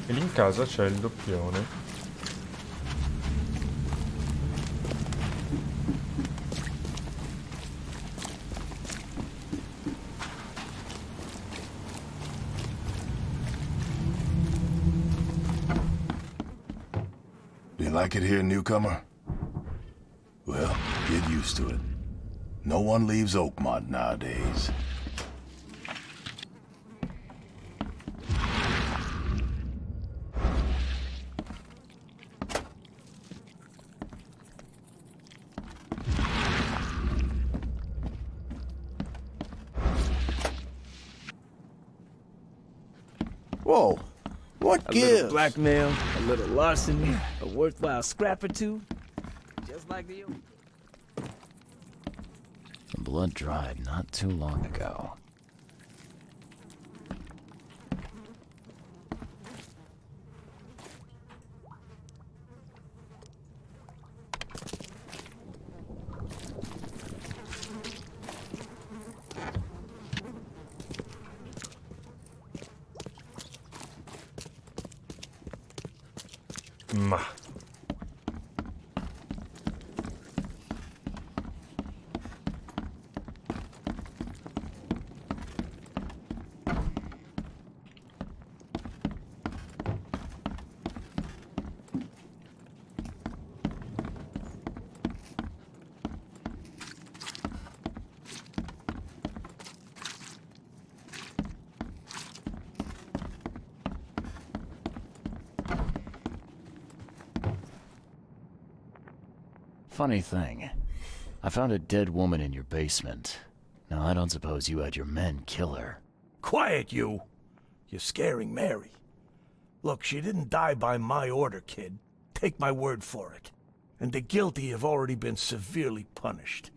e lì in casa c'è il doppione. You like it here, newcomer? Well, get used to it. No one leaves Oakmont nowadays. Whoa, what A gives? little blackmail, a little larceny, a worthwhile scrap or two. Just like the old. The blood dried not too long ago. Ma. Funny thing, I found a dead woman in your basement. Now, I don't suppose you had your men kill her. Quiet, you! You're scaring Mary. Look, she didn't die by my order, kid. Take my word for it. And the guilty have already been severely punished.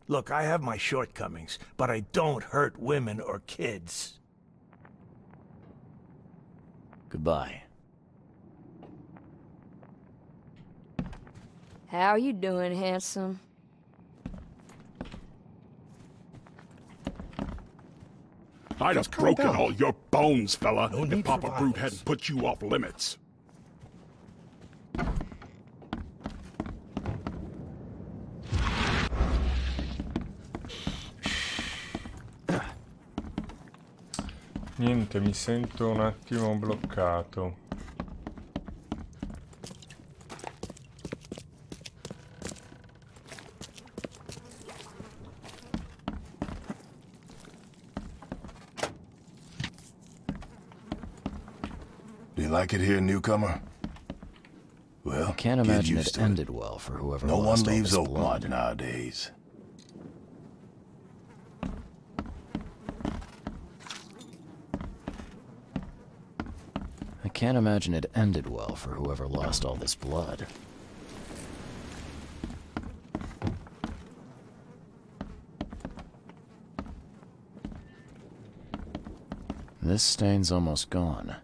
Look, I have my shortcomings, but I don't hurt women or kids. Goodbye. How you doing, handsome? I'd have broken all your bones, fella, No if need for Papa Brute violence. hadn't put you off limits. Niente, mi sento un attimo bloccato. Do you like it here, newcomer? Well, I can't get imagine used it to ended well for whoever No one lost all leaves this Oakmont blood. nowadays. I can't imagine it ended well for whoever lost all this blood. This stain's almost gone.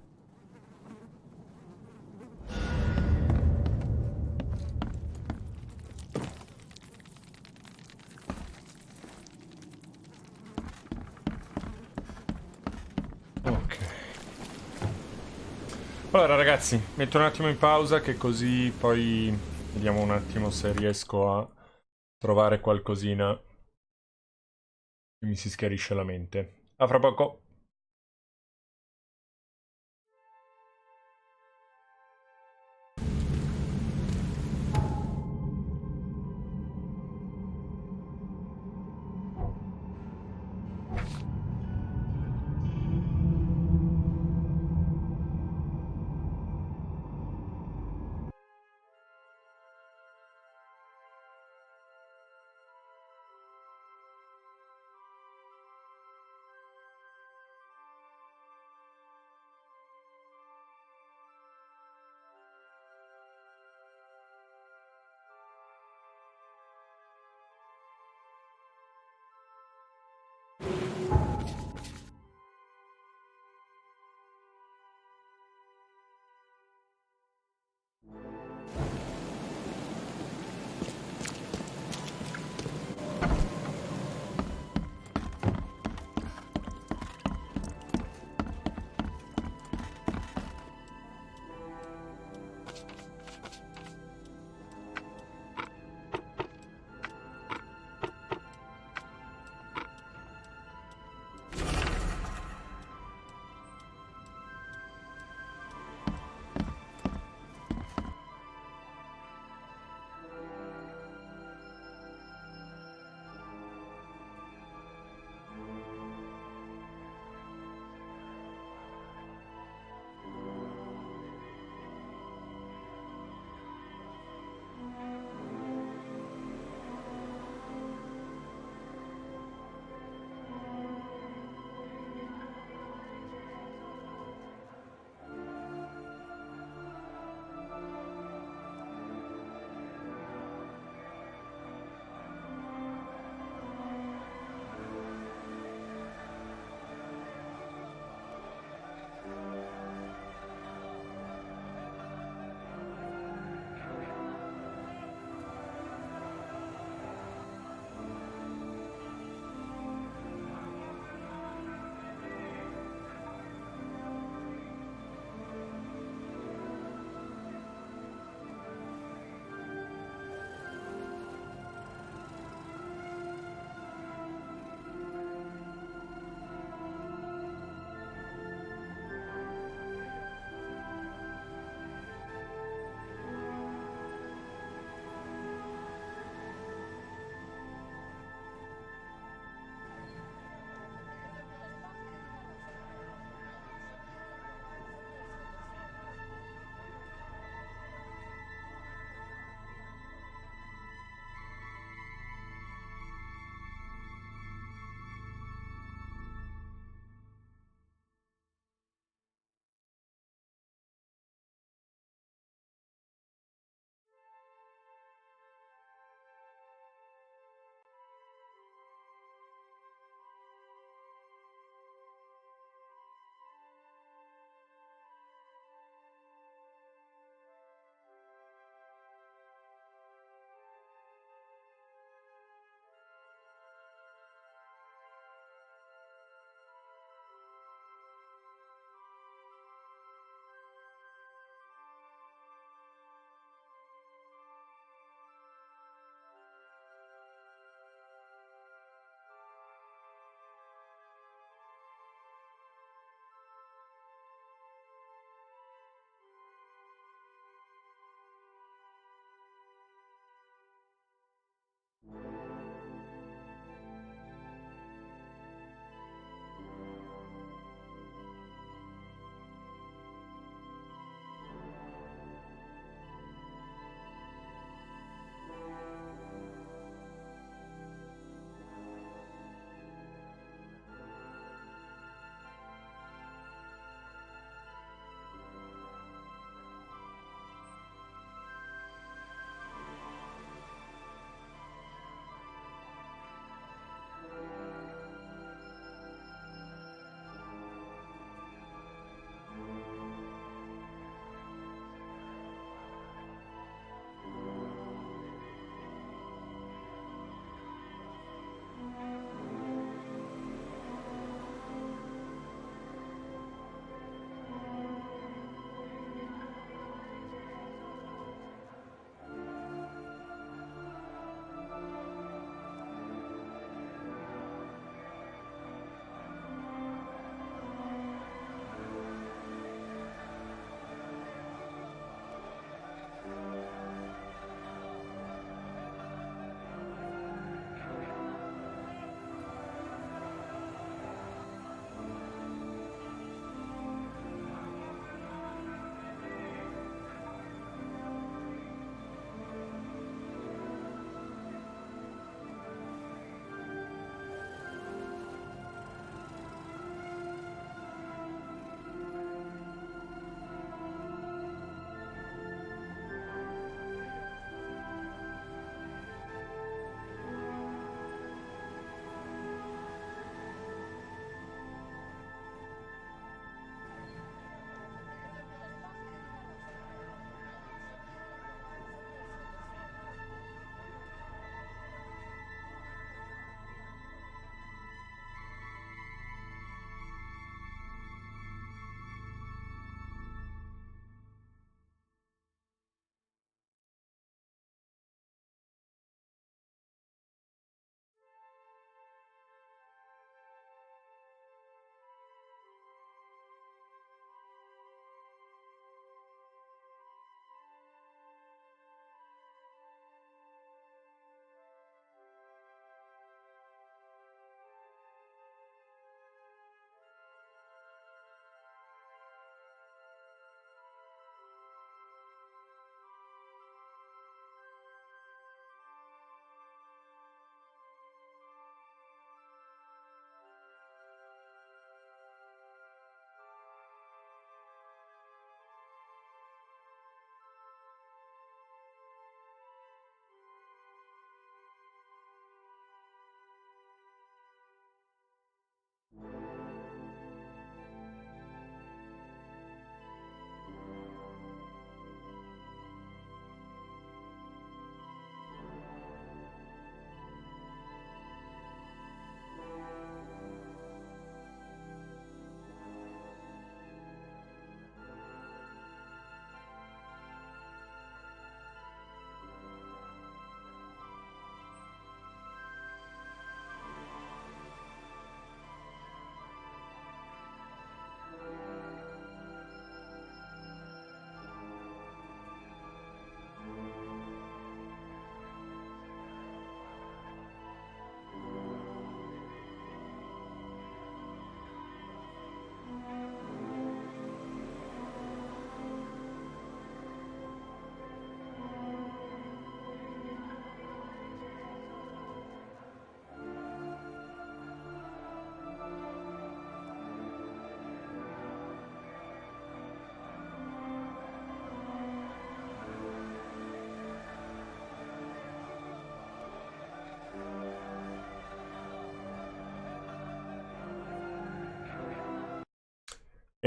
Ok. Allora ragazzi, metto un attimo in pausa che così poi vediamo un attimo se riesco a trovare qualcosina che mi si schiarisce la mente. A fra poco.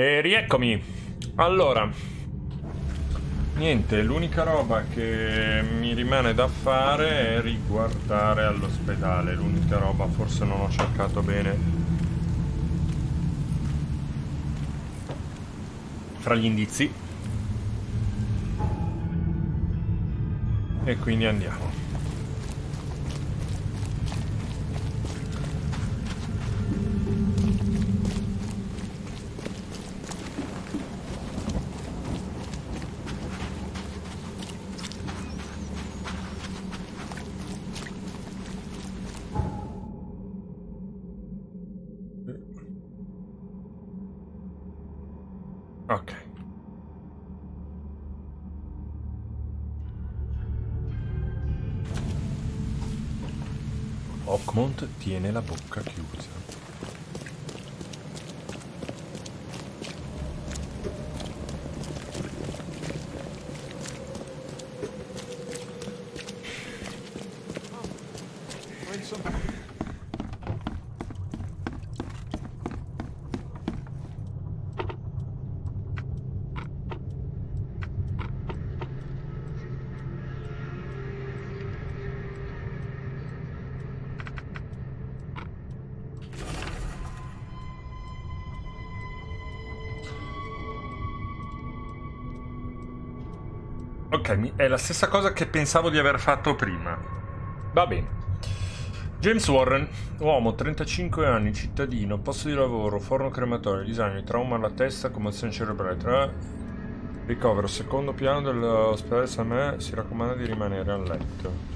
E rieccomi. Allora, niente, l'unica roba che mi rimane da fare è riguardare all'ospedale. L'unica roba, forse non ho cercato bene fra gli indizi. E quindi andiamo. Ok. Oakmont tiene la bocca chiusa. Ok, è la stessa cosa che pensavo di aver fatto prima. Va bene. James Warren, uomo, 35 anni, cittadino, posto di lavoro, forno crematorio, disagno, trauma alla testa, commozione cerebrale. Ricovero, secondo piano dell'ospedale San Me, si raccomanda di rimanere a letto.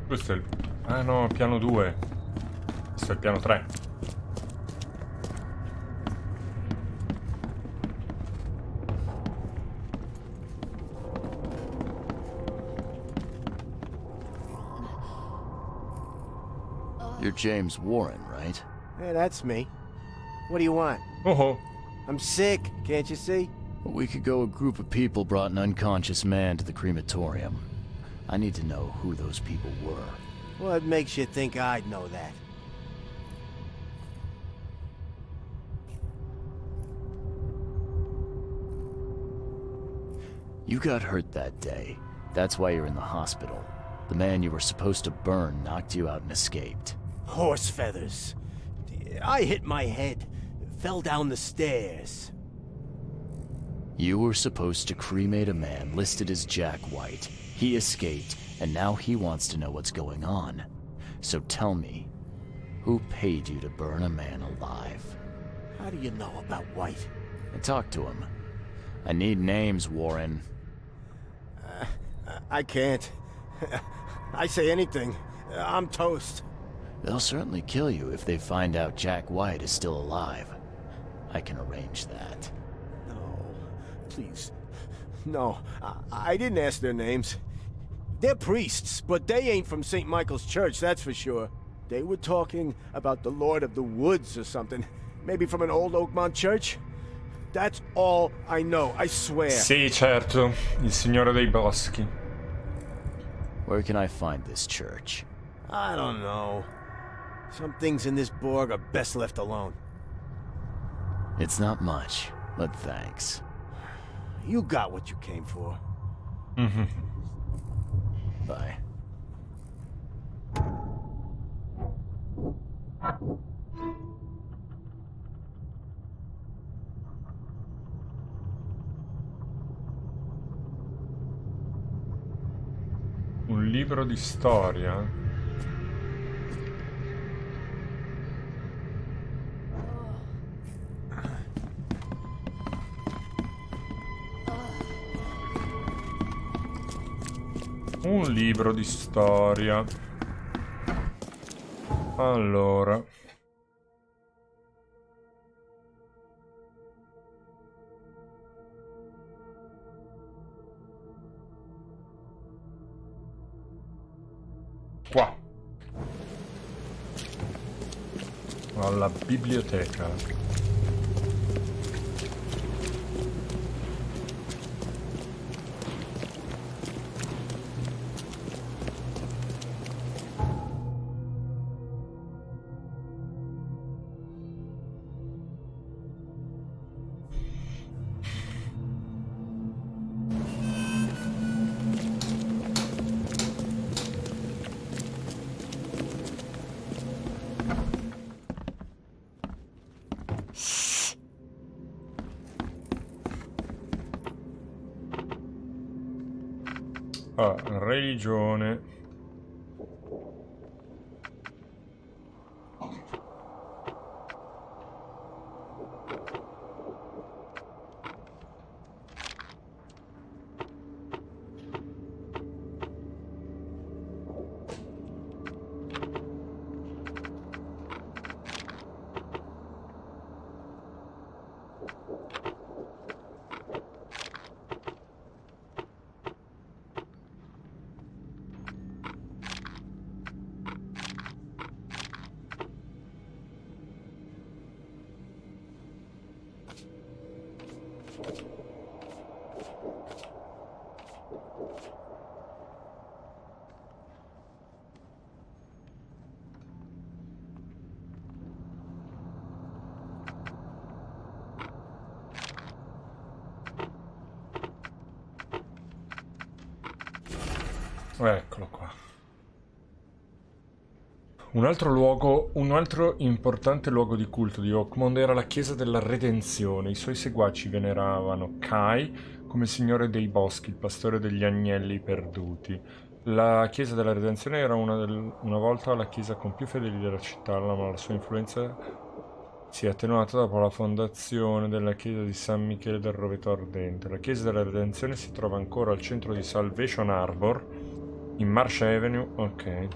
Questo è il... Ah no, piano 2. Questo è il piano 3. You're James Warren, right? Yeah, that's me. What do you want? Oh. I'm sick, can't you see? A week ago, a group of people brought an unconscious man to the crematorium. I need to know who those people were. What makes you think I'd know that? You got hurt that day. That's why you're in the hospital. The man you were supposed to burn knocked you out and escaped. Horse feathers. I hit my head. Fell down the stairs. You were supposed to cremate a man listed as Jack White. He escaped, and now he wants to know what's going on. So tell me, who paid you to burn a man alive? How do you know about White? I talked to him. I need names, Warren. I can't. I say anything. I'm toast. They'll certainly kill you if they find out Jack White is still alive. I can arrange that. No, please. No, I didn't ask their names. They're priests, but they ain't from St. Michael's Church, that's for sure. They were talking about the Lord of the Woods or something. Maybe from an old Oakmont church? That's all I know, I swear. Sì, certo. Il Signore dei Boschi. Where can I find this church? I don't know. Some things in this Borg are best left alone. It's not much, but thanks. You got what you came for. Mm-hmm. Bye. Un libro di storia? Un libro di storia. Allora. Qua. Alla biblioteca. Ah, religione. Eccolo qua. Un altro importante luogo di culto di Oakmont era la Chiesa della Redenzione. I suoi seguaci veneravano Kai come signore dei boschi, il pastore degli agnelli perduti. La Chiesa della Redenzione era una volta la chiesa con più fedeli della città, ma la sua influenza si è attenuata dopo la fondazione della chiesa di San Michele del Roveto Ardente. La Chiesa della Redenzione si trova ancora al centro di Salvation Arbor, in Marsh Avenue. Ok.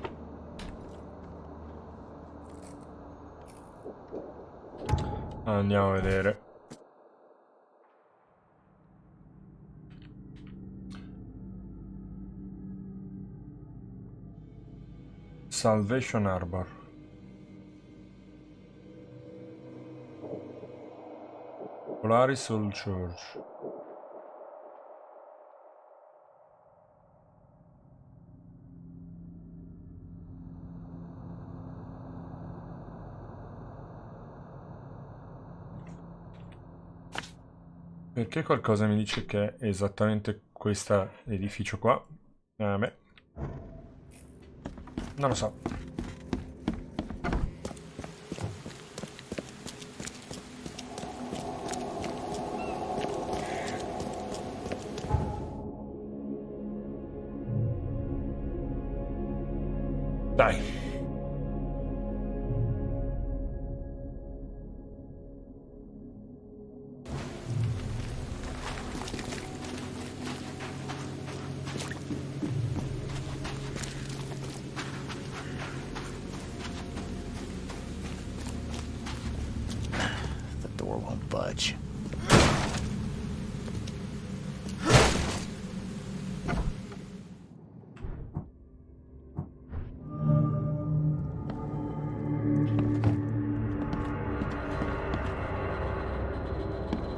Andiamo a vedere. Salvation Arbor. Polaris Soul Church. Perché qualcosa mi dice che è esattamente questo edificio qua? Beh. Non lo so. Dai. Budge.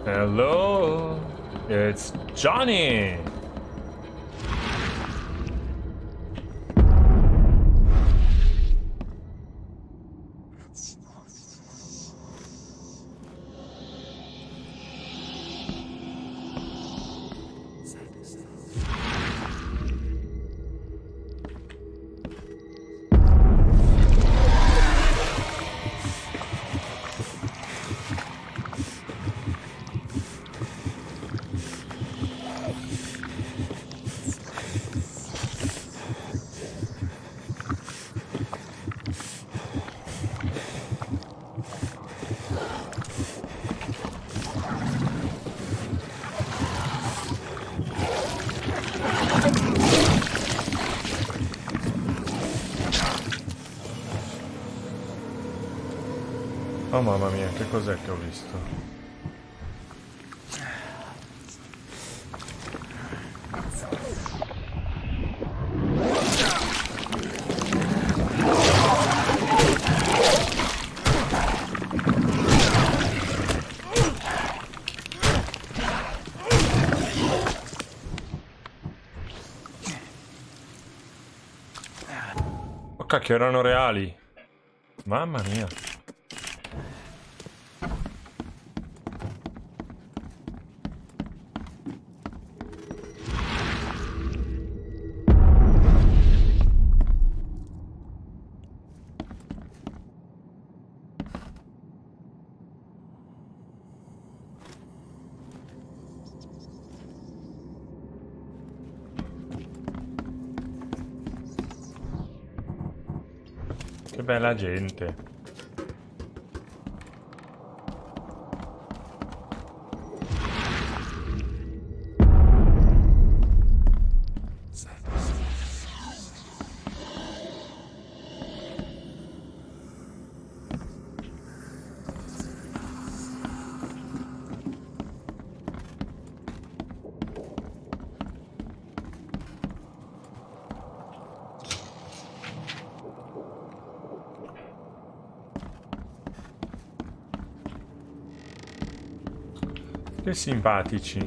Hello, it's Johnny. Oh mamma mia, che cos'è che ho visto? cacchio, erano reali. Mamma mia. Che bella gente. Che simpatici.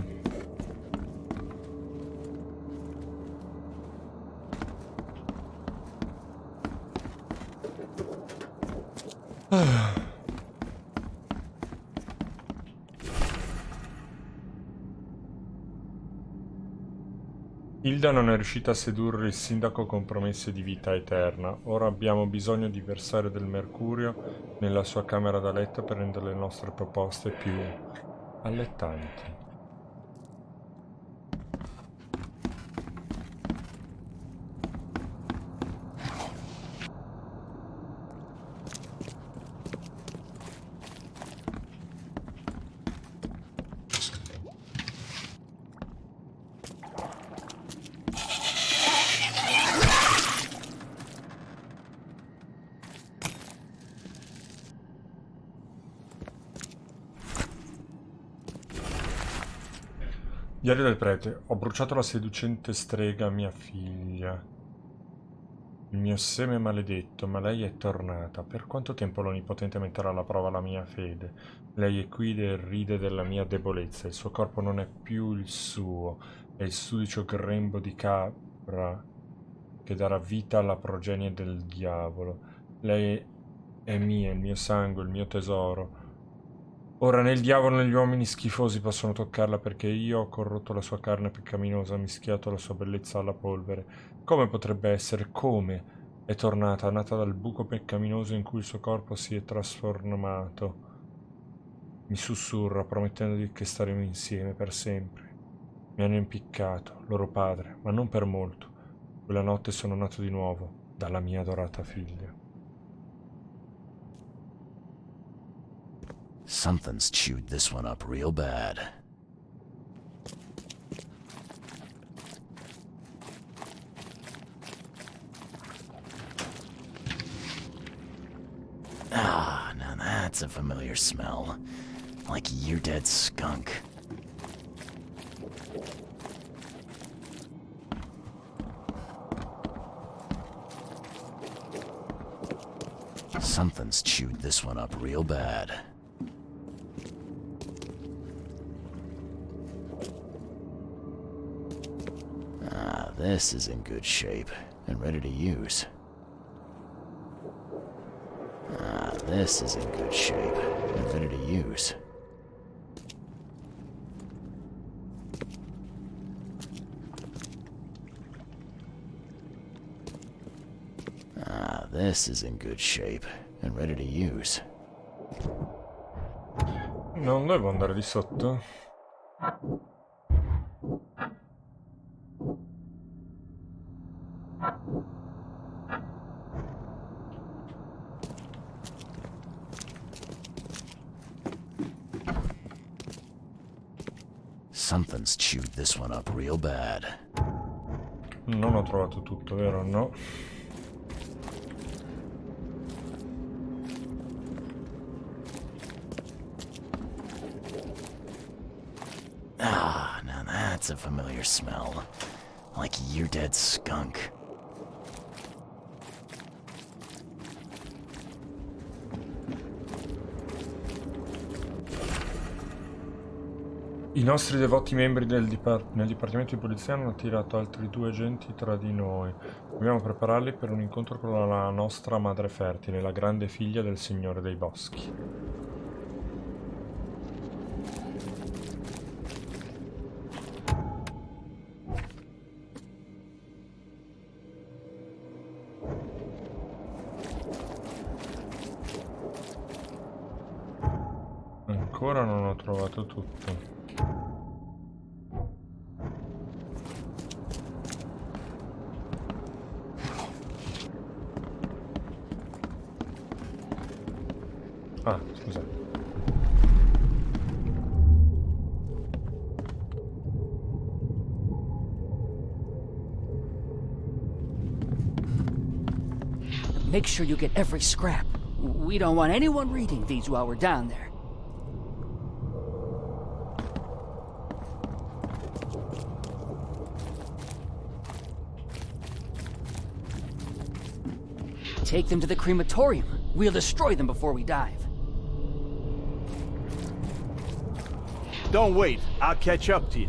Hilda non è riuscita a sedurre il sindaco con promesse di vita eterna. Ora abbiamo bisogno di versare del mercurio nella sua camera da letto per rendere le nostre proposte più allettanti. Diario del prete. Ho bruciato la seducente strega mia figlia. Il mio seme maledetto, ma lei è tornata. Per quanto tempo l'Onnipotente metterà alla prova la mia fede? Lei è qui e ride della mia debolezza. Il suo corpo non è più il suo. È il sudicio grembo di capra che darà vita alla progenie del diavolo. Lei è mia, il mio sangue, il mio tesoro. Ora né il diavolo né gli uomini schifosi possono toccarla perché io ho corrotto la sua carne peccaminosa, mischiato la sua bellezza alla polvere. Come potrebbe essere? Come? È tornata, nata dal buco peccaminoso in cui il suo corpo si è trasformato. Mi sussurra, promettendo che staremo insieme per sempre. Mi hanno impiccato, loro padre, ma non per molto. Quella notte sono nato di nuovo, dalla mia adorata figlia. Something's chewed this one up real bad. Ah, now that's a familiar smell. Like year-dead skunk. Something's chewed this one up real bad. This is in good shape and ready to use. This is in good shape and ready to use. This is in good shape and ready to use. Non devo andare di sotto? Something's chewed this one up real bad. Non ho trovato tutto, vero? No. Ah, now that's a familiar smell. Like year-dead skunk. I nostri devoti membri nel Dipartimento di Polizia hanno attirato altri 2 agenti tra di noi. Dobbiamo prepararli per un incontro con la nostra madre fertile, la grande figlia del Signore dei Boschi. Ancora non ho trovato tutto. Ah, scusa. Make sure you get every scrap. We don't want anyone reading these while we're down there. Take them to the crematorium. We'll destroy them before we dive. Don't wait. I'll catch up to you.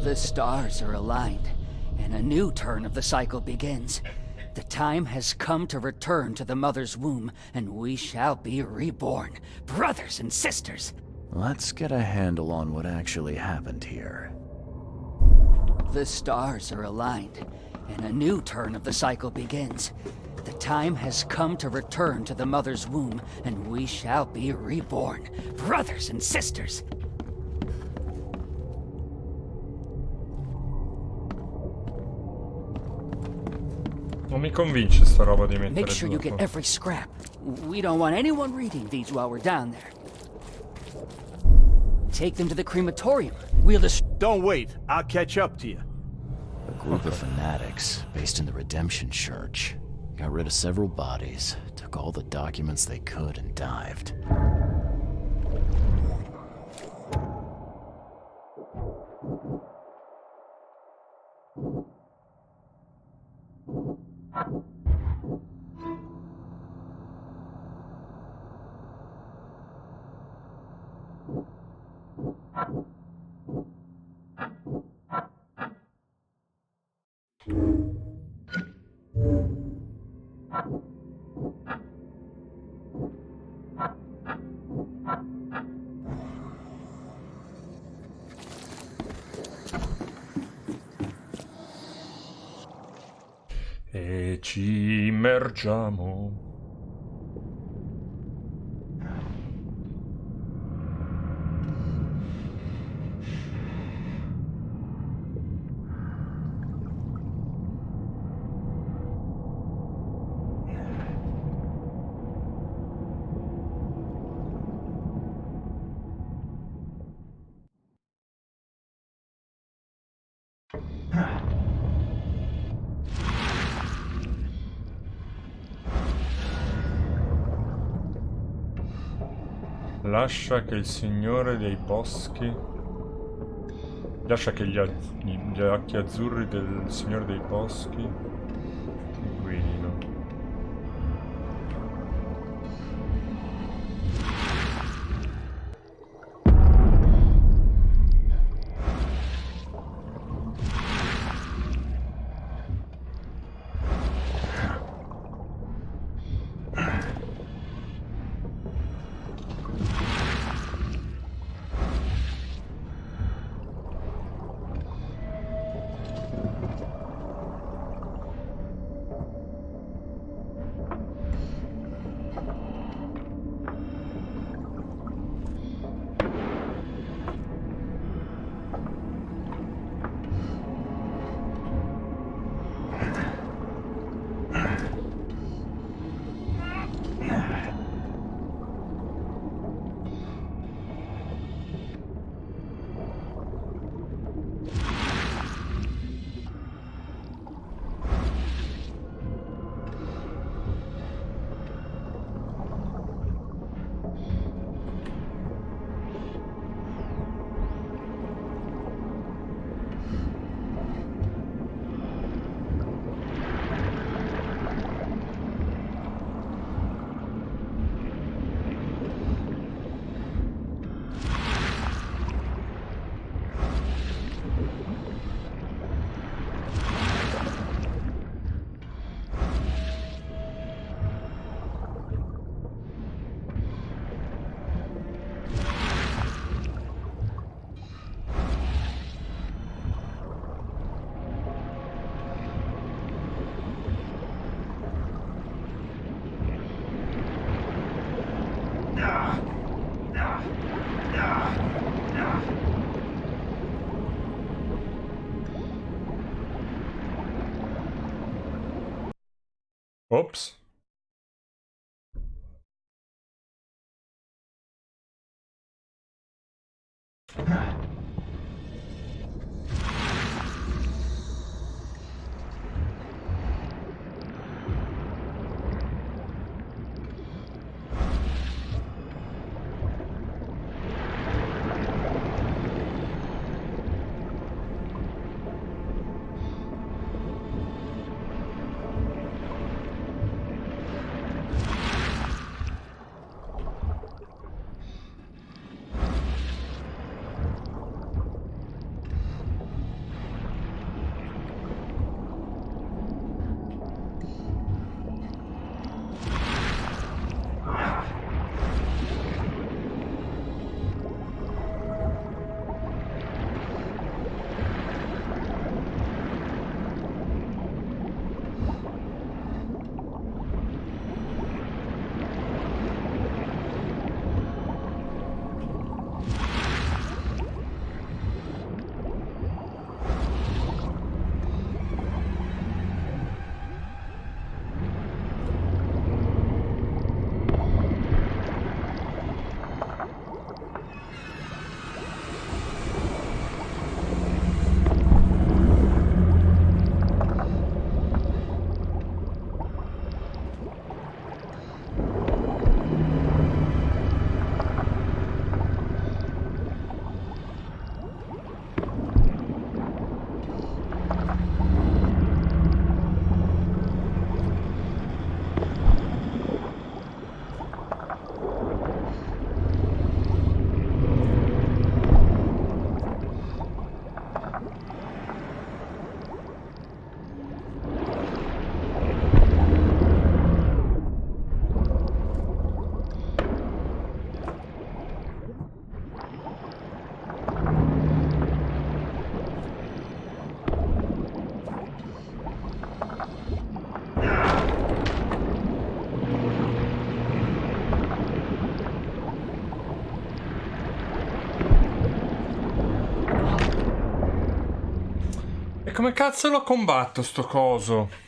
The stars are aligned, and a new turn of the cycle begins. The time has come to return to the mother's womb, and we shall be reborn, brothers and sisters. Let's get a handle on what actually happened here. The stars are aligned, and a new turn of the cycle begins. The time has come to return to the mother's womb, and we shall be reborn, brothers and sisters. Non mi convince sta roba di mettere. Make sure you get every scrap. We don't want anyone reading these while we're down there. Take them to the crematorium. We'll Don't wait. I'll catch up to you. A group of fanatics based in the Redemption Church got rid of several bodies, took all the documents they could, and dived. E ci immergiamo. Lascia che il Signore dei Boschi... Lascia che gli occhi azzurri del Signore dei Boschi ti guidino. Ops. E come cazzo lo combatto sto coso?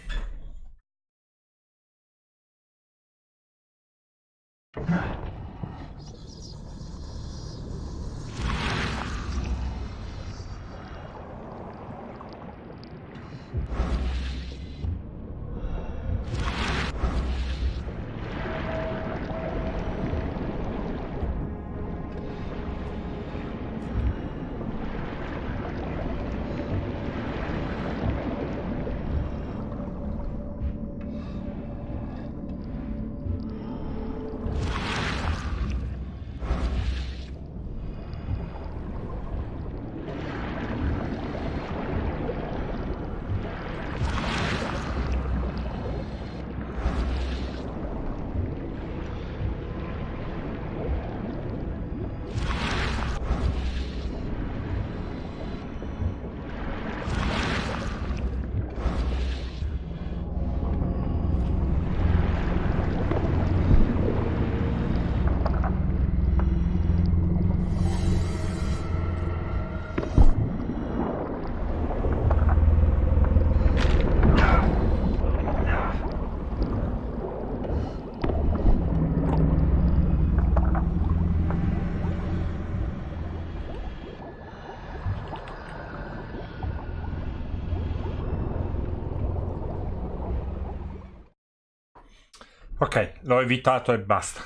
Ok, l'ho evitato e basta.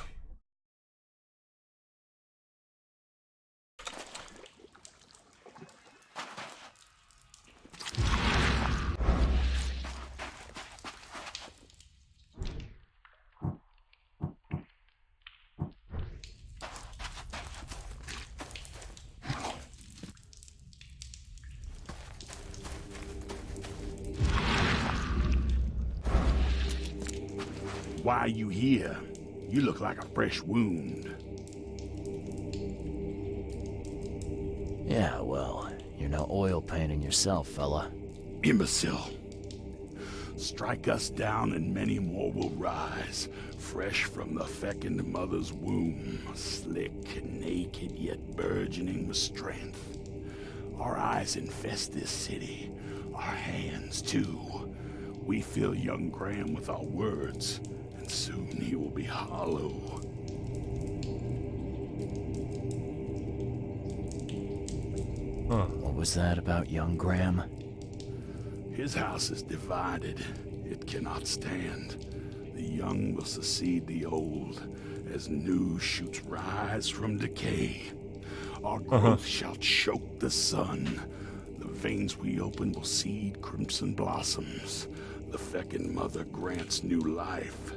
Why are you here? You look like a fresh wound. Yeah, well, you're no oil painting yourself, fella. Imbecile. Strike us down and many more will rise, fresh from the fecund mother's womb, slick, naked, yet burgeoning with strength. Our eyes infest this city, our hands too. We fill young Graham with our words, and soon he will be hollow. What was that about young Graham? His house is divided. It cannot stand. The young will succeed the old, as new shoots rise from decay. Our growth shall choke the sun. The veins we open will seed crimson blossoms. The feckin' mother grants new life.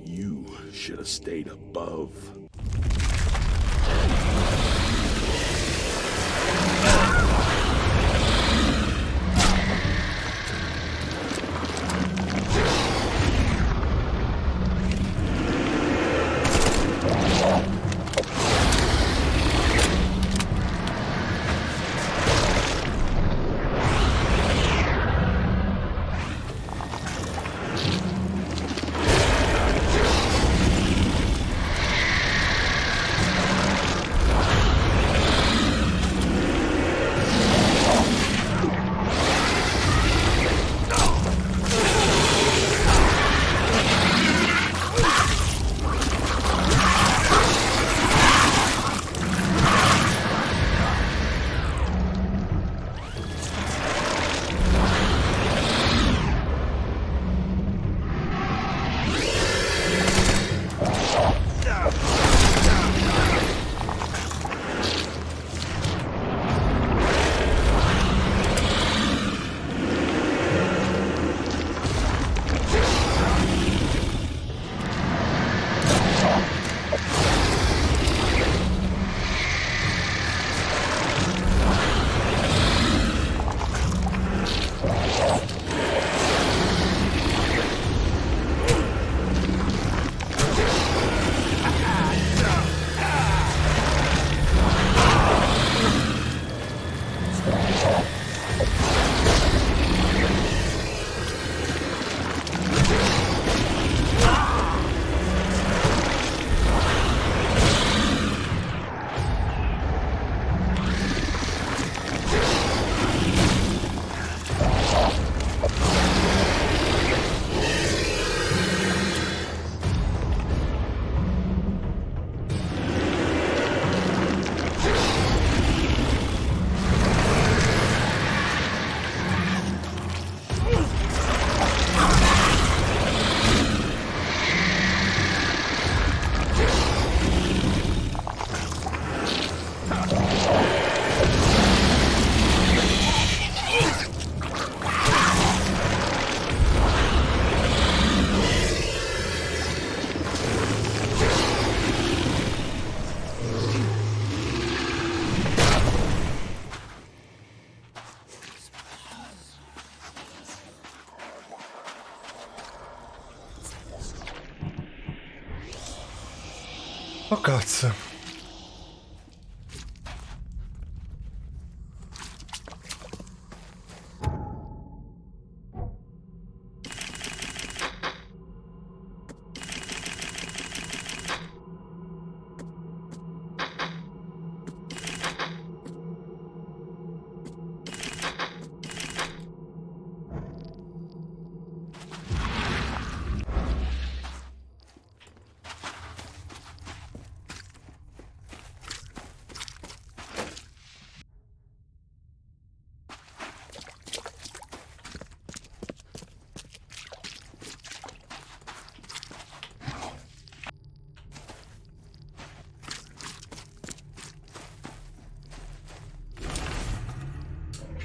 You should have stayed above. Oh cazzo.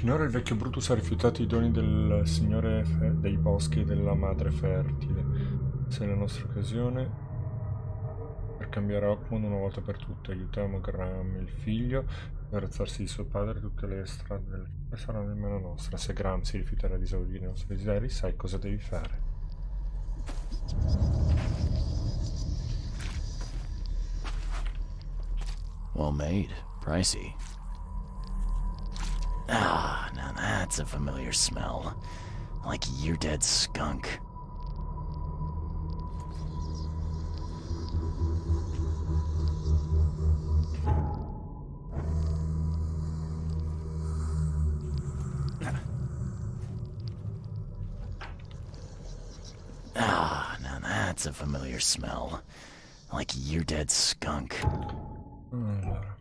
Finora il vecchio Brutus ha rifiutato i doni del signore dei boschi e della madre fertile. Se è la nostra occasione per cambiare Oakmont una volta per tutte. Aiutiamo Graham, il figlio, per alzarsi di suo padre. Tutte le strade della città saranno in mano nostra. Se Graham si rifiuterà di esaudire i nostri desideri, sai cosa devi fare. Well made. Pricey. Ah, now that's a familiar smell. Like year-dead skunk. That's a familiar smell. Like year dead skunk. Allora.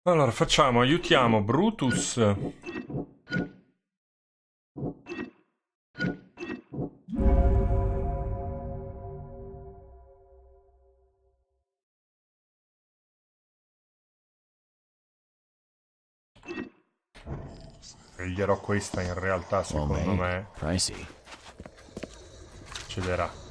Allora, facciamo, aiutiamo Brutus. Sceglierò questa in realtà, secondo me. Pricey. Succederà.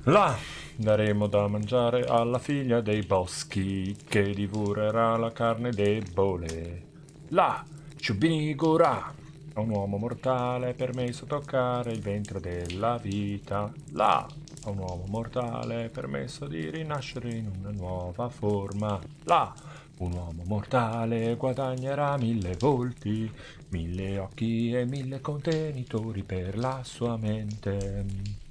Là daremo da mangiare alla figlia dei boschi che divorerà la carne debole. Là Ciubinigura, a un uomo mortale è permesso toccare il ventre della vita. Là a un uomo mortale è permesso di rinascere in una nuova forma. Là un uomo mortale guadagnerà 1000 volti, 1000 occhi e 1000 contenitori per la sua mente.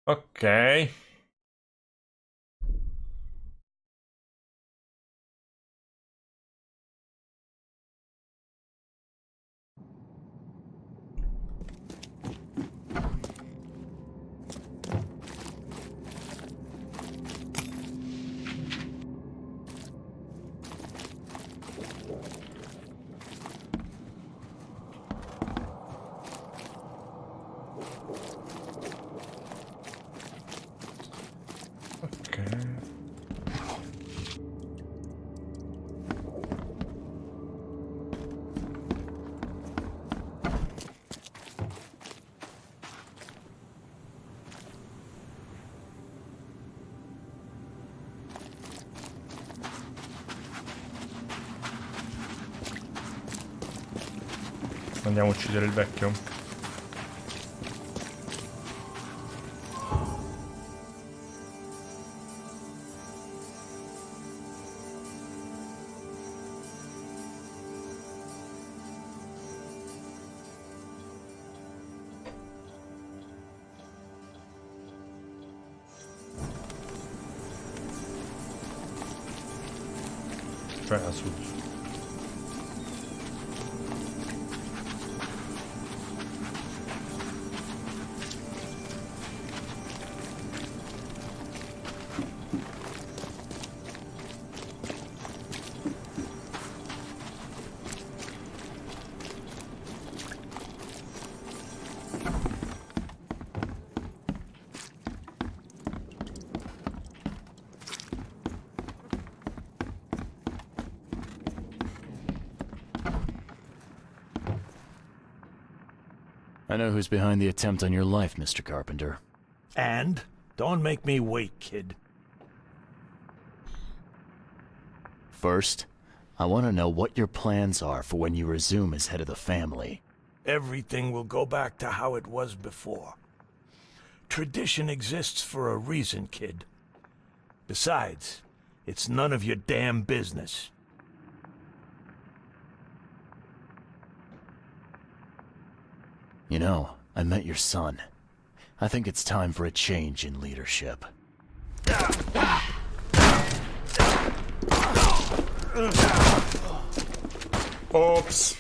Ok. Andiamo a uccidere il vecchio. Cioè a sud. I know who's behind the attempt on your life, Mr. Carpenter. And? Don't make me wait, kid. First, I want to know what your plans are for when you resume as head of the family. Everything will go back to how it was before. Tradition exists for a reason, kid. Besides, it's none of your damn business. You know, I met your son. I think it's time for a change in leadership. Oops.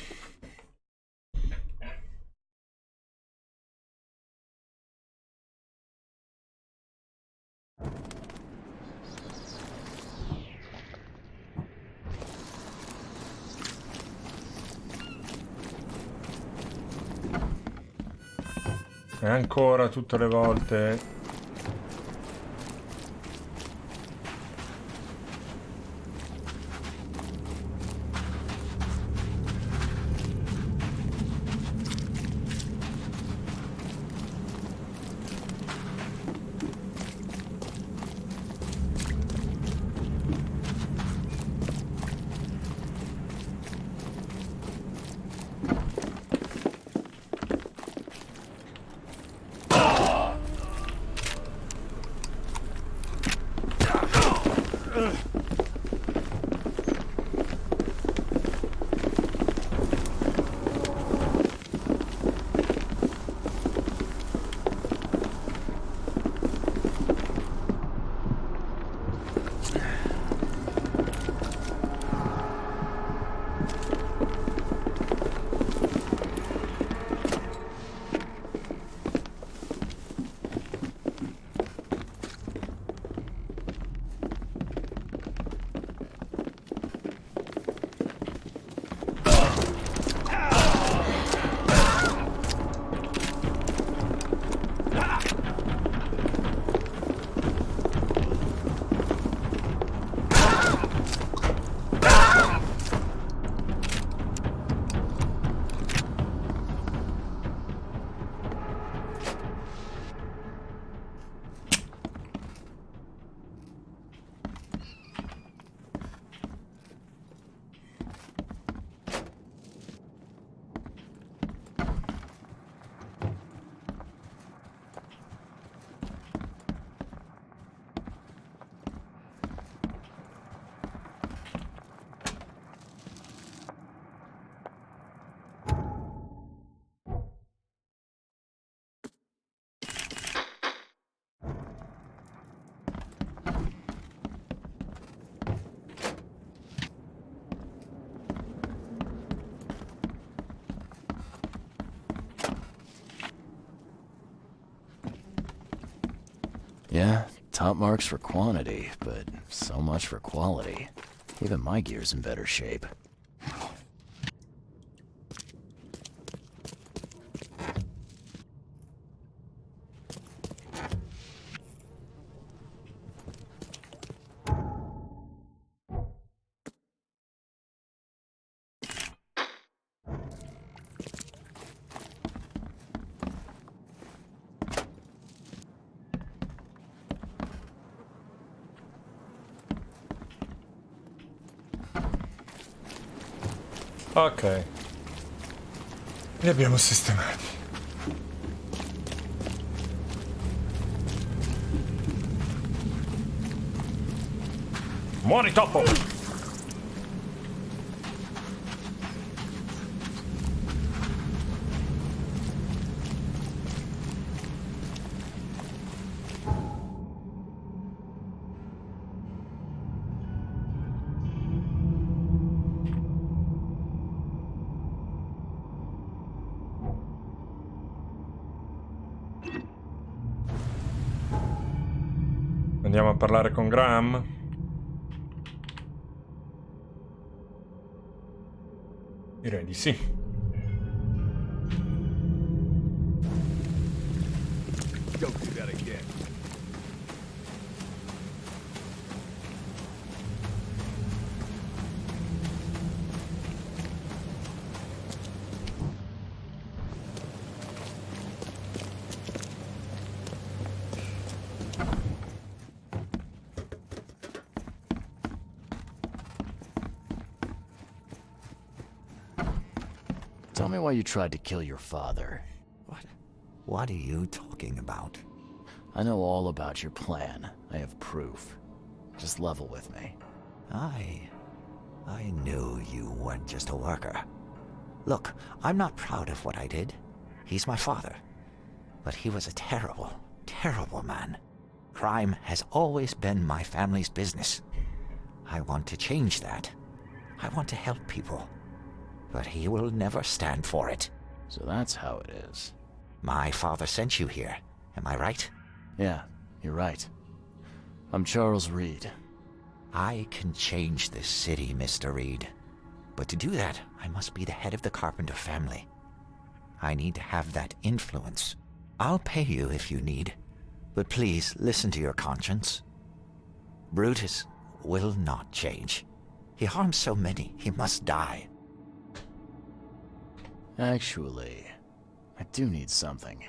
E ancora tutte le volte. Yeah, top marks for quantity, but so much for quality. Even my gear's in better shape. Ok. Li abbiamo sistemati. Muori topo! Andiamo a parlare con Graham? Direi di sì. Don't do that again. Tell me why you tried to kill your father. What are you talking about? I know all about your plan. I have proof. Just level with me. I knew you weren't just a worker. Look, I'm not proud of what I did. He's my father. But he was a terrible, terrible man. Crime has always been my family's business. I want to change that. I want to help people. But he will never stand for it. So that's how it is. My father sent you here, am I right? Yeah, you're right. I'm Charles Reed. I can change this city, Mr. Reed. But to do that, I must be the head of the Carpenter family. I need to have that influence. I'll pay you if you need, but please listen to your conscience. Brutus will not change. He harms so many, he must die. Actually, I do need something.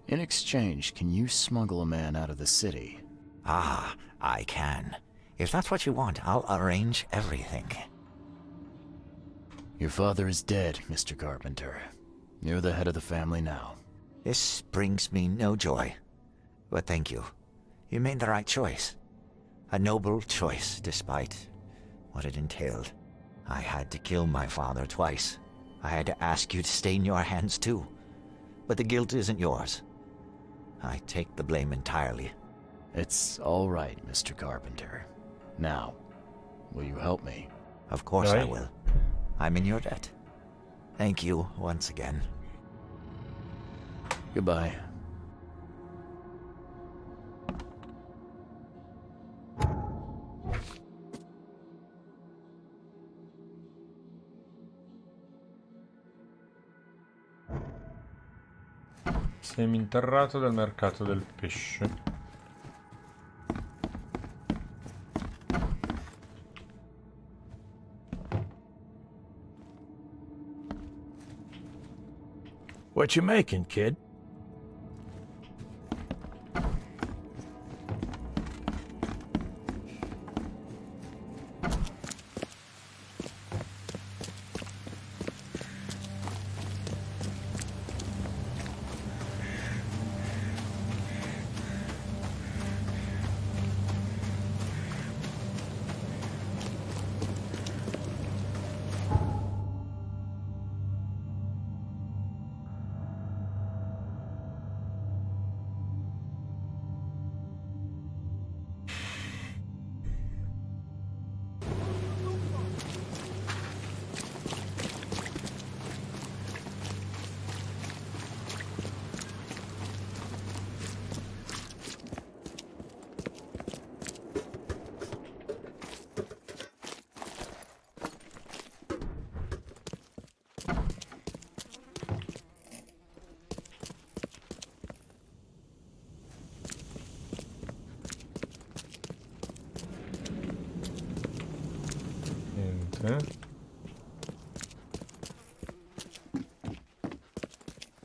In exchange, can you smuggle a man out of the city? Ah, I can. If that's what you want, I'll arrange everything. Your father is dead, Mr. Carpenter. You're the head of the family now. This brings me no joy. But thank you. You made the right choice. A noble choice, despite what it entailed. I had to kill my father twice. I had to ask you to stain your hands too. But the guilt isn't yours. I take the blame entirely. It's all right, Mr. Carpenter. Now, will you help me? Of course I will. I'm in your debt. Thank you once again. Goodbye. Seminterrato del mercato del pesce. What you making, kid?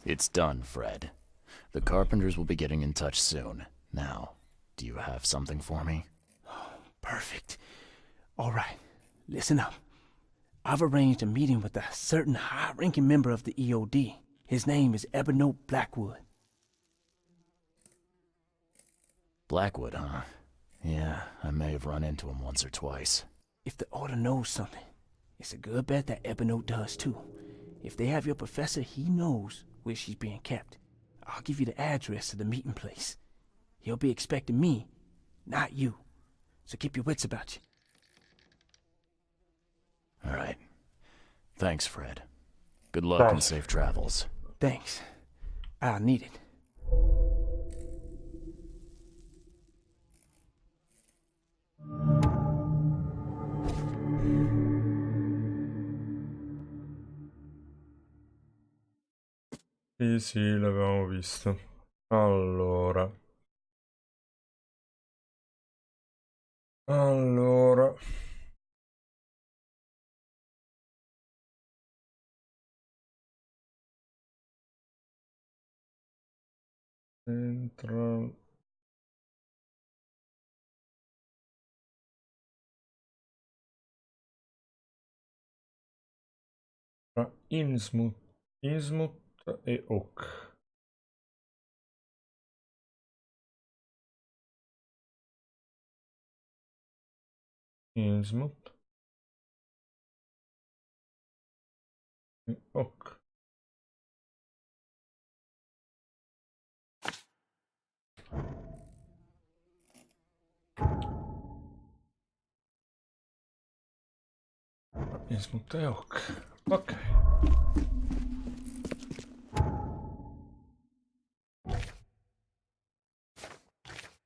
It's done, Fred. The Carpenters will be getting in touch soon. Now, do you have something for me? Perfect. All right, listen up. I've arranged a meeting with a certain high-ranking member of the EOD. His name is Ebony Blackwood. Blackwood, huh? Yeah, I may have run into him once or twice. If the Order knows something, it's a good bet that Ebony does too. If they have your professor, he knows where she's being kept. I'll give you the address to the meeting place. He'll be expecting me, not you. So keep your wits about you. All right. Thanks, Fred. Good luck and safe travels. Thanks. I'll need it. Sì, sì, l'avevamo visto. Allora. Entra... Innsmouth. Innsmouth e Oak. Innsmouth e Oak. Innsmouth e Oak. Ok.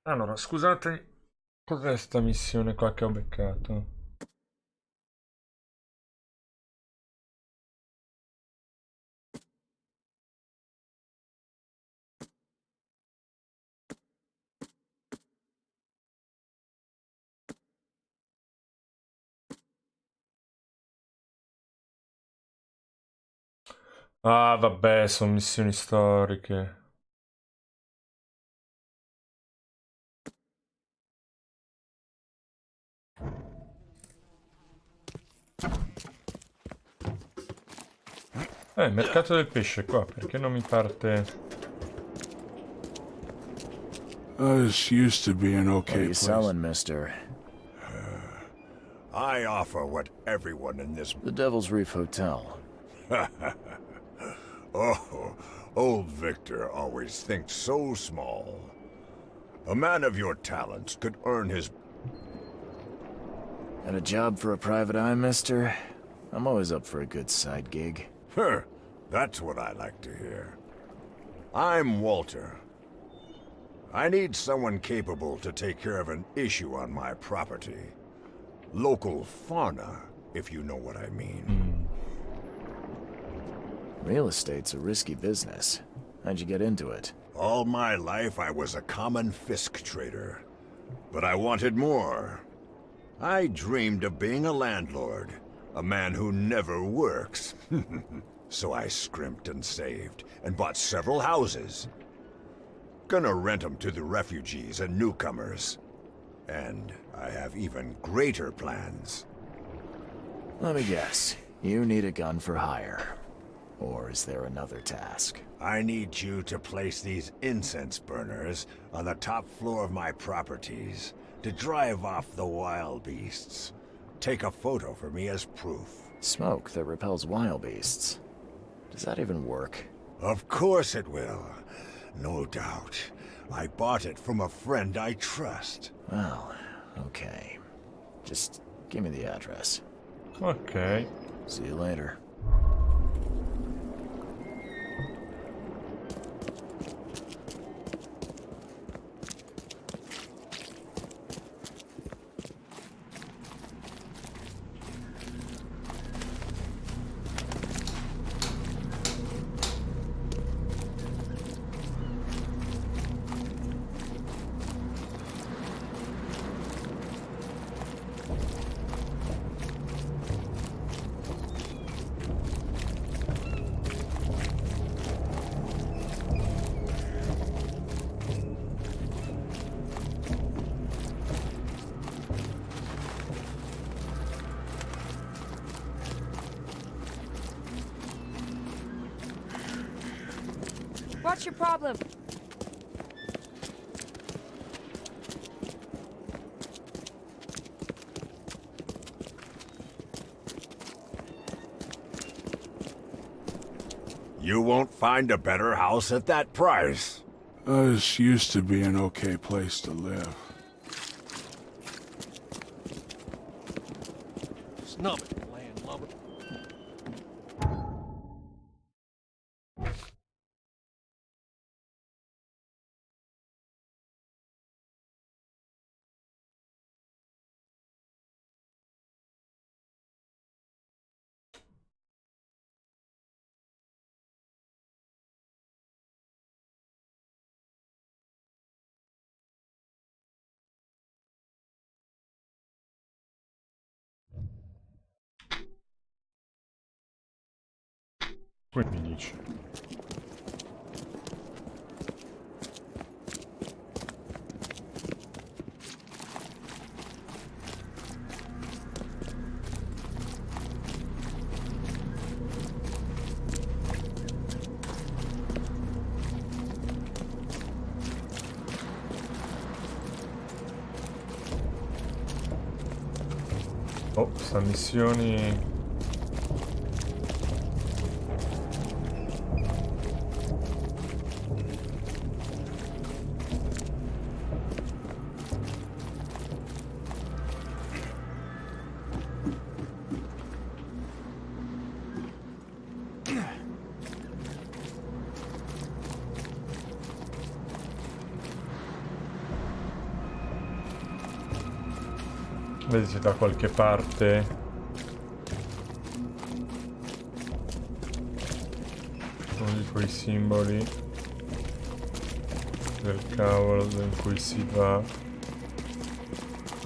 Allora, scusate, cos'è sta missione qua che ho beccato? Ah, vabbè, sono missioni storiche. Mercato del pesce qua, perché non mi parte? This used to be an okay What are you place. selling, mister? I offer what everyone in this... The Devil's Reef Hotel. Oh, old Victor always thinks so small. A man of your talents could earn his... Got a job for a private eye, mister? I'm always up for a good side gig. That's what I like to hear. I'm Walter. I need someone capable to take care of an issue on my property. Local fauna, if you know what I mean. Real estate's a risky business. How'd you get into it? All my life I was a common fisk trader. But I wanted more. I dreamed of being a landlord. A man who never works. So I scrimped and saved, and bought several houses. Gonna rent them to the refugees and newcomers. And I have even greater plans. Let me guess. You need a gun for hire. Or is there another task? I need you to place these incense burners on the top floor of my properties to drive off the wild beasts. Take a photo for me as proof. Smoke that repels wild beasts. Does that even work? Of course it will. No doubt. I bought it from a friend I trust. Well, okay. Just give me the address. Ok. See you later. What's your problem? You won't find a better house at that price. This used to be an okay place to live. Snub it, landlubber. Quindi dici. Oh, sta missioni... Vedete da qualche parte uno di quei simboli del cavolo in cui si va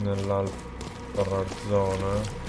nell'altra zona.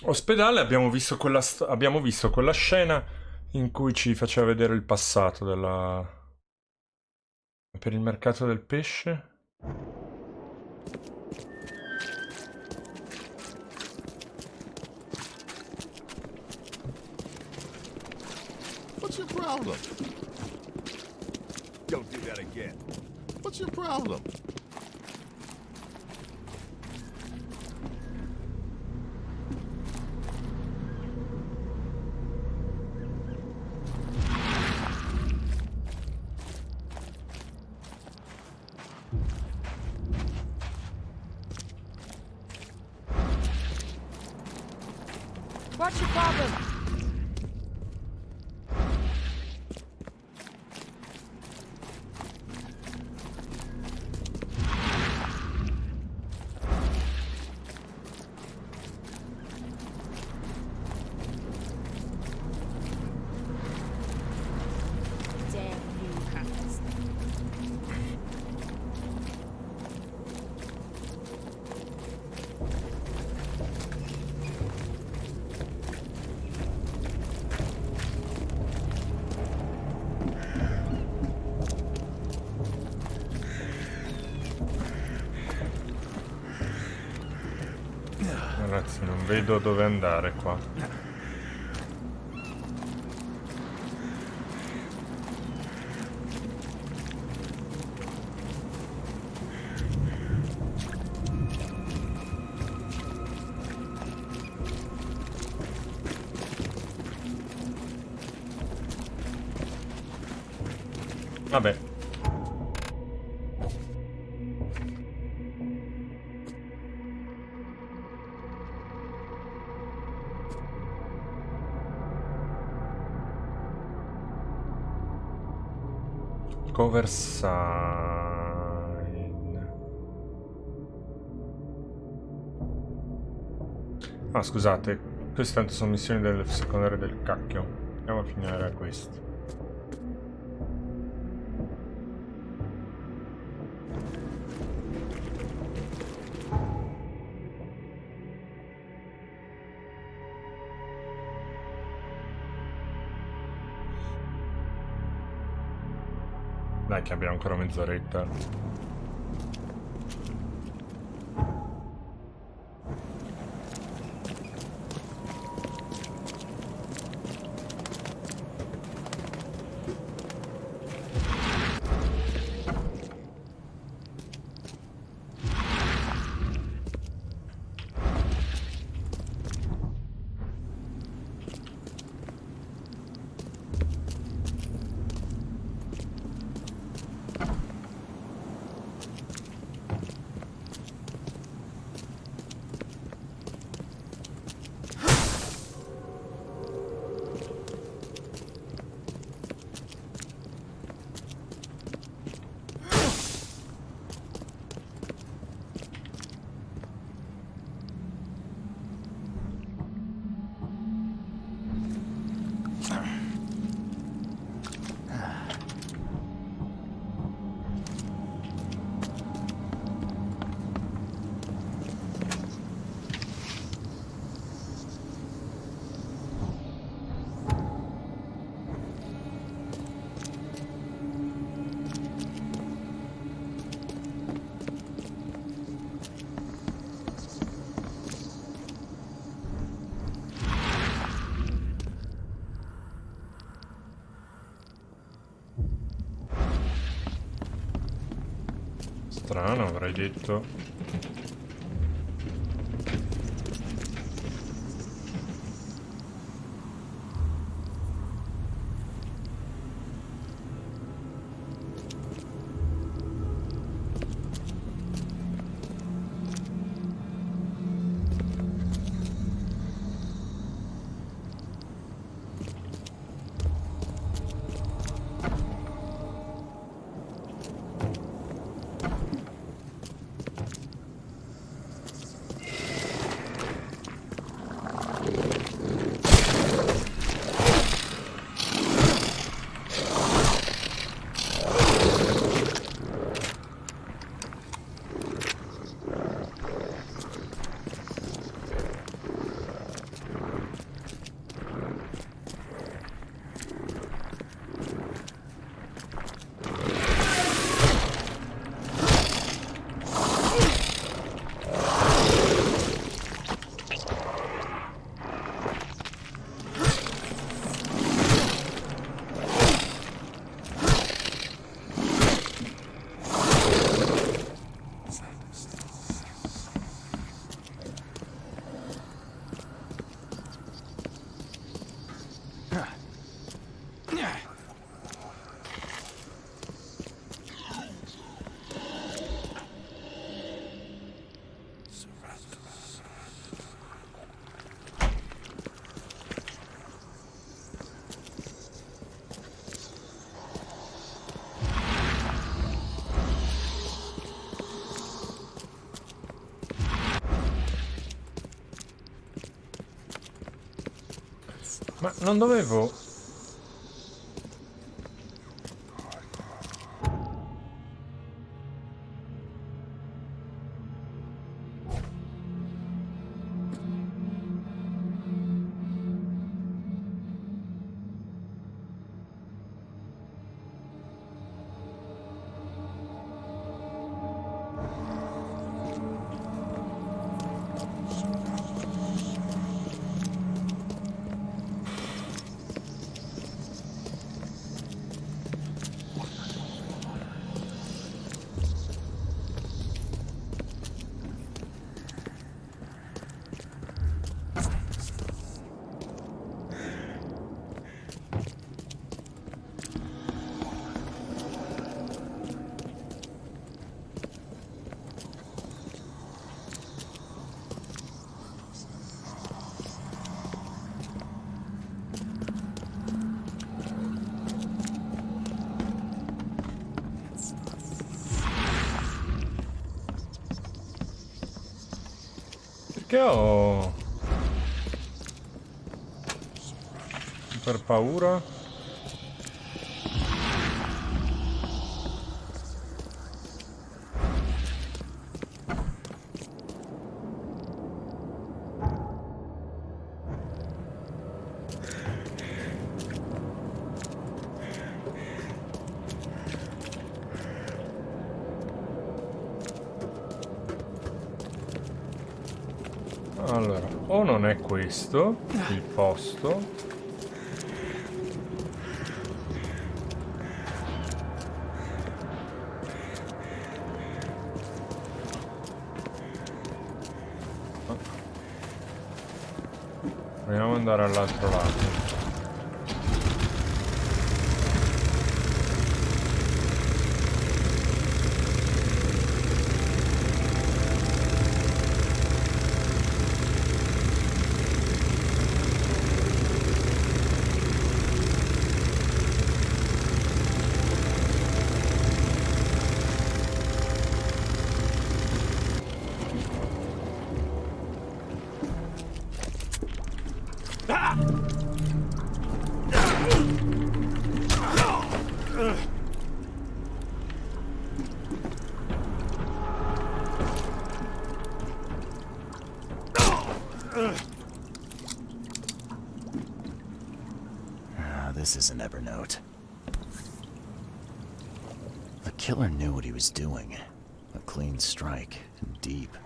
Ospedale, abbiamo visto quella scena in cui ci faceva vedere il passato della... per il mercato del pesce. What's your problem? Don't do that again. What's your problem? What's your problem? Ragazzi, non vedo dove andare qua. Vabbè. Cover sign. Ah, scusate, queste tanto sono missioni delle secondarie del cacchio. Andiamo a finire questo. Dai che abbiamo ancora mezz'oretta. strano, avrei detto. Ma non dovevo... Perché ho... per paura? Allora, o non è questo il posto. Proviamo ad andare all'altro lato. This isn't Evernote. The killer knew what he was doing. A clean strike, and deep.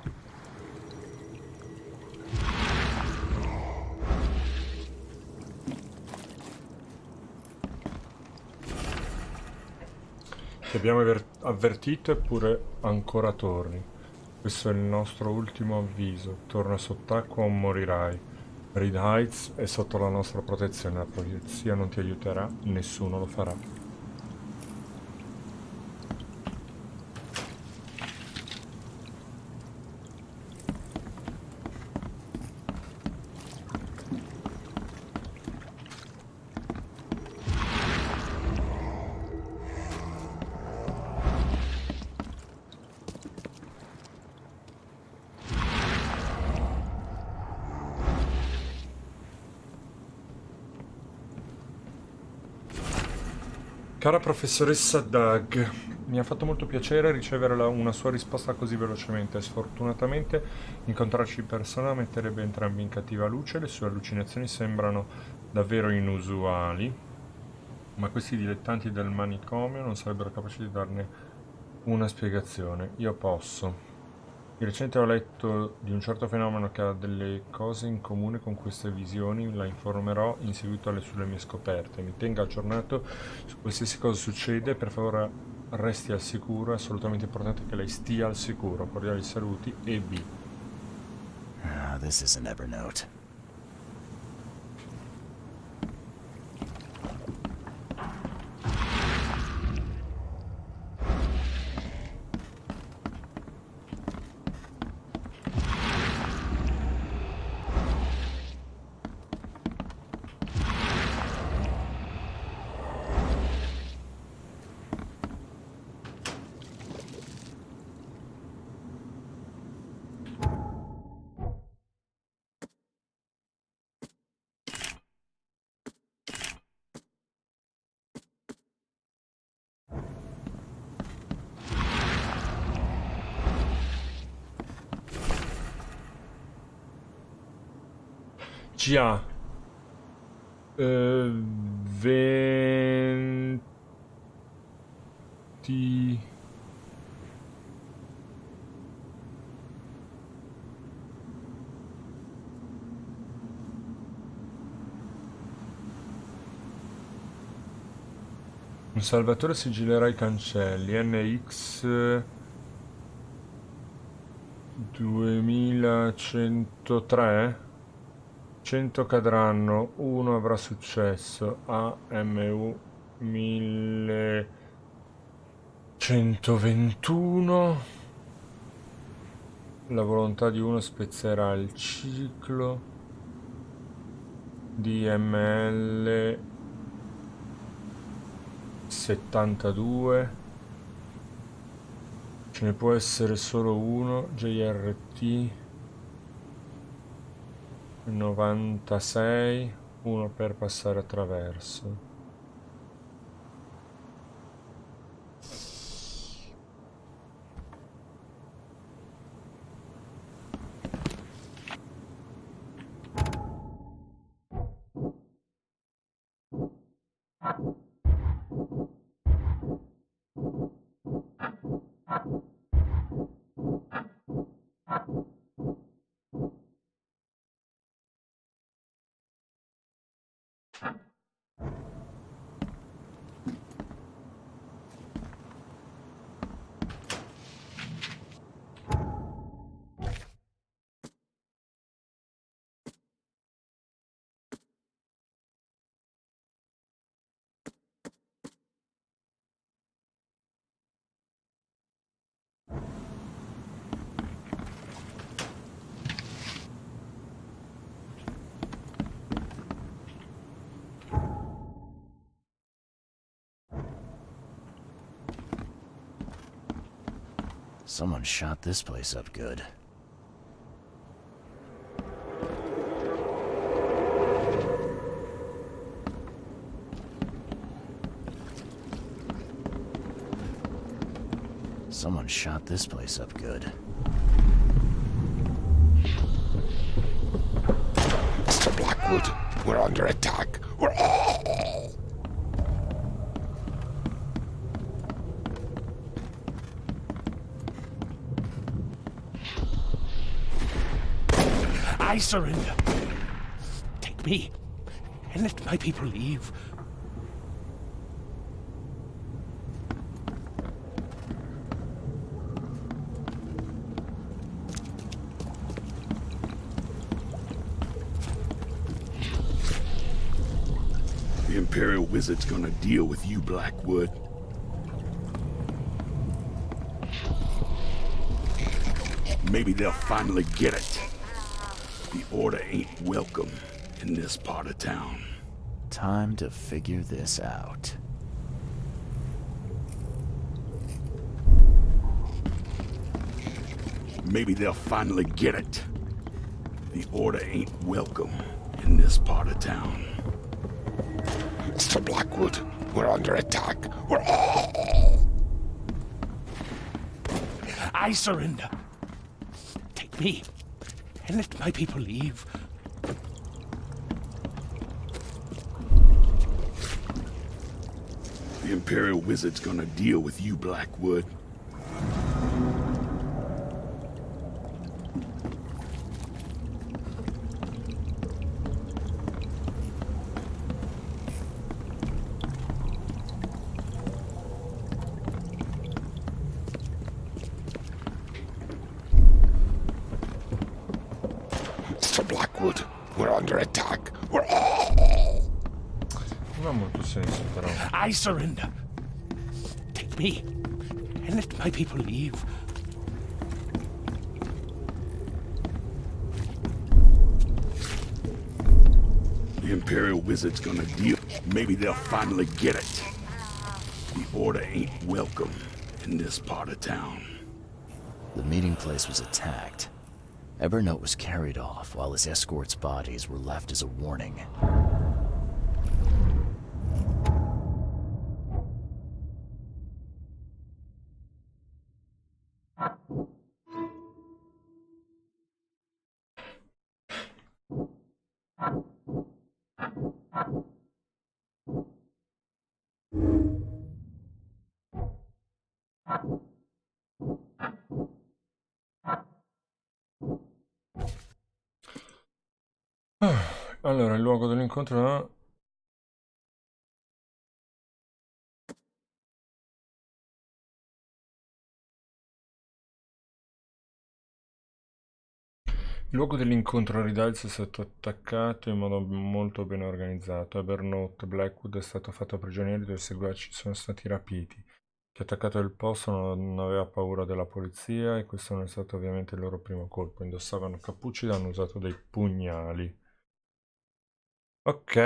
Che abbiamo avvertito eppure ancora torni. Questo è il nostro ultimo avviso. Torna sott'acqua o morirai. Reed Heights è sotto la nostra protezione. La polizia non ti aiuterà, nessuno lo farà. Cara professoressa Doug, mi ha fatto molto piacere ricevere una sua risposta così velocemente. Sfortunatamente incontrarci in persona metterebbe entrambi in cattiva luce, le sue allucinazioni sembrano davvero inusuali, ma questi dilettanti del manicomio non sarebbero capaci di darne una spiegazione. Io posso. Di recente ho letto di un certo fenomeno che ha delle cose in comune con queste visioni, la informerò in seguito sulle mie scoperte. Mi tenga aggiornato su qualsiasi cosa succede, per favore resti al sicuro, è assolutamente importante che lei stia al sicuro. Cordiali saluti, E.B. This is an Evernote. Già. 20... Un salvatore sigillerà i cancelli. NX 2103. 100 cadranno, 1 avrà successo. AMU 1121. La volontà di uno spezzerà il ciclo. DML 72. Ce ne può essere solo uno. JRT 96, uno per passare attraverso. Someone shot this place up good. Someone shot this place up good. Mr. Blackwood, we're under attack. I surrender. Take me, and let my people leave. Imperial Wizard's gonna deal with you, Blackwood. Maybe they'll finally get it. The Order ain't welcome in this part of town. Time to figure this out. Maybe they'll finally get it. The Order ain't welcome in this part of town. Mr. Blackwood, we're under attack. We're... I surrender. Take me, and let my people leave. The Imperial Wizard's gonna deal with you, Blackwood. Mr. Blackwood, we're under attack. We're... Non ha molto senso però. I surrender. Take me, and let my people leave. The Imperial Wizard's gonna deal. Maybe they'll finally get it. The Order ain't welcome in this part of town. The meeting place was attacked. Evernote was carried off while his escort's bodies were left as a warning. Allora, il luogo dell'incontro... Il luogo dell'incontro a Ridiles è stato attaccato in modo molto ben organizzato. Evernote Blackwood è stato fatto prigioniero e i suoi seguaci sono stati rapiti. Chi ha attaccato il posto non aveva paura della polizia e questo non è stato ovviamente il loro primo colpo. Indossavano cappucci e hanno usato dei pugnali. Ok.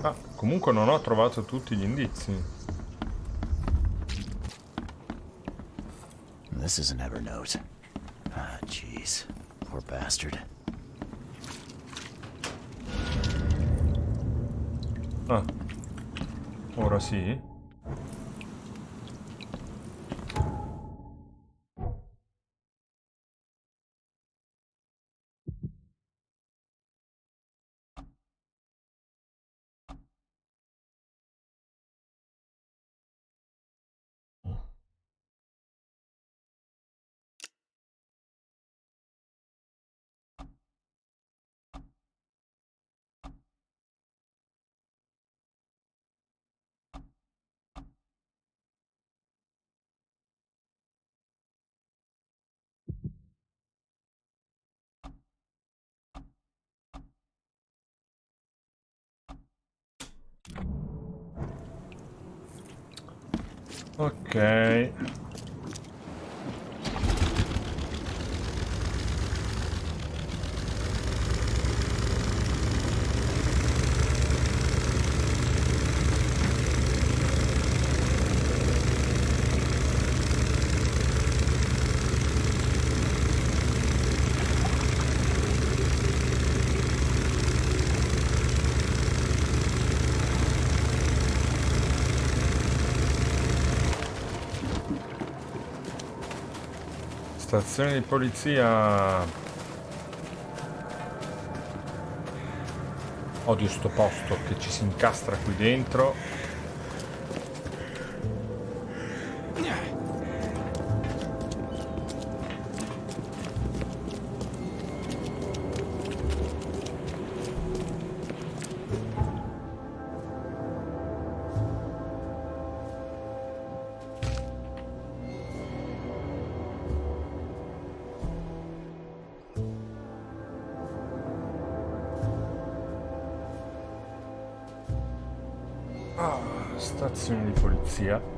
Ah, comunque non ho trovato tutti gli indizi. This isn't Evernote. Ah, jeez. Poor bastard. Ah. Ora sì? Ok. Stazione di polizia. Odio sto posto che ci si incastra qui dentro. Stazione di polizia.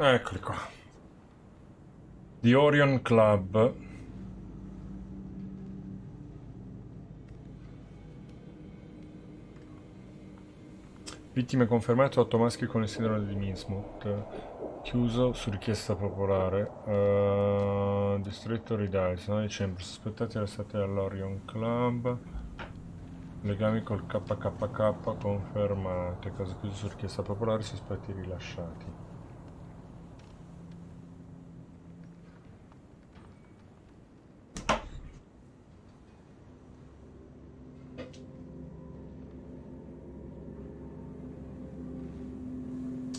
Eccoli qua. The Orion Club. Vittime confermate, 8 maschi con il sindrome di Mismut. Chiuso su richiesta popolare. Distretto Ridai, 9 dicembre. Sospettati arrestati all'Orion Club. Legami col KKK confermate. Caso chiuso su richiesta popolare, sospetti rilasciati.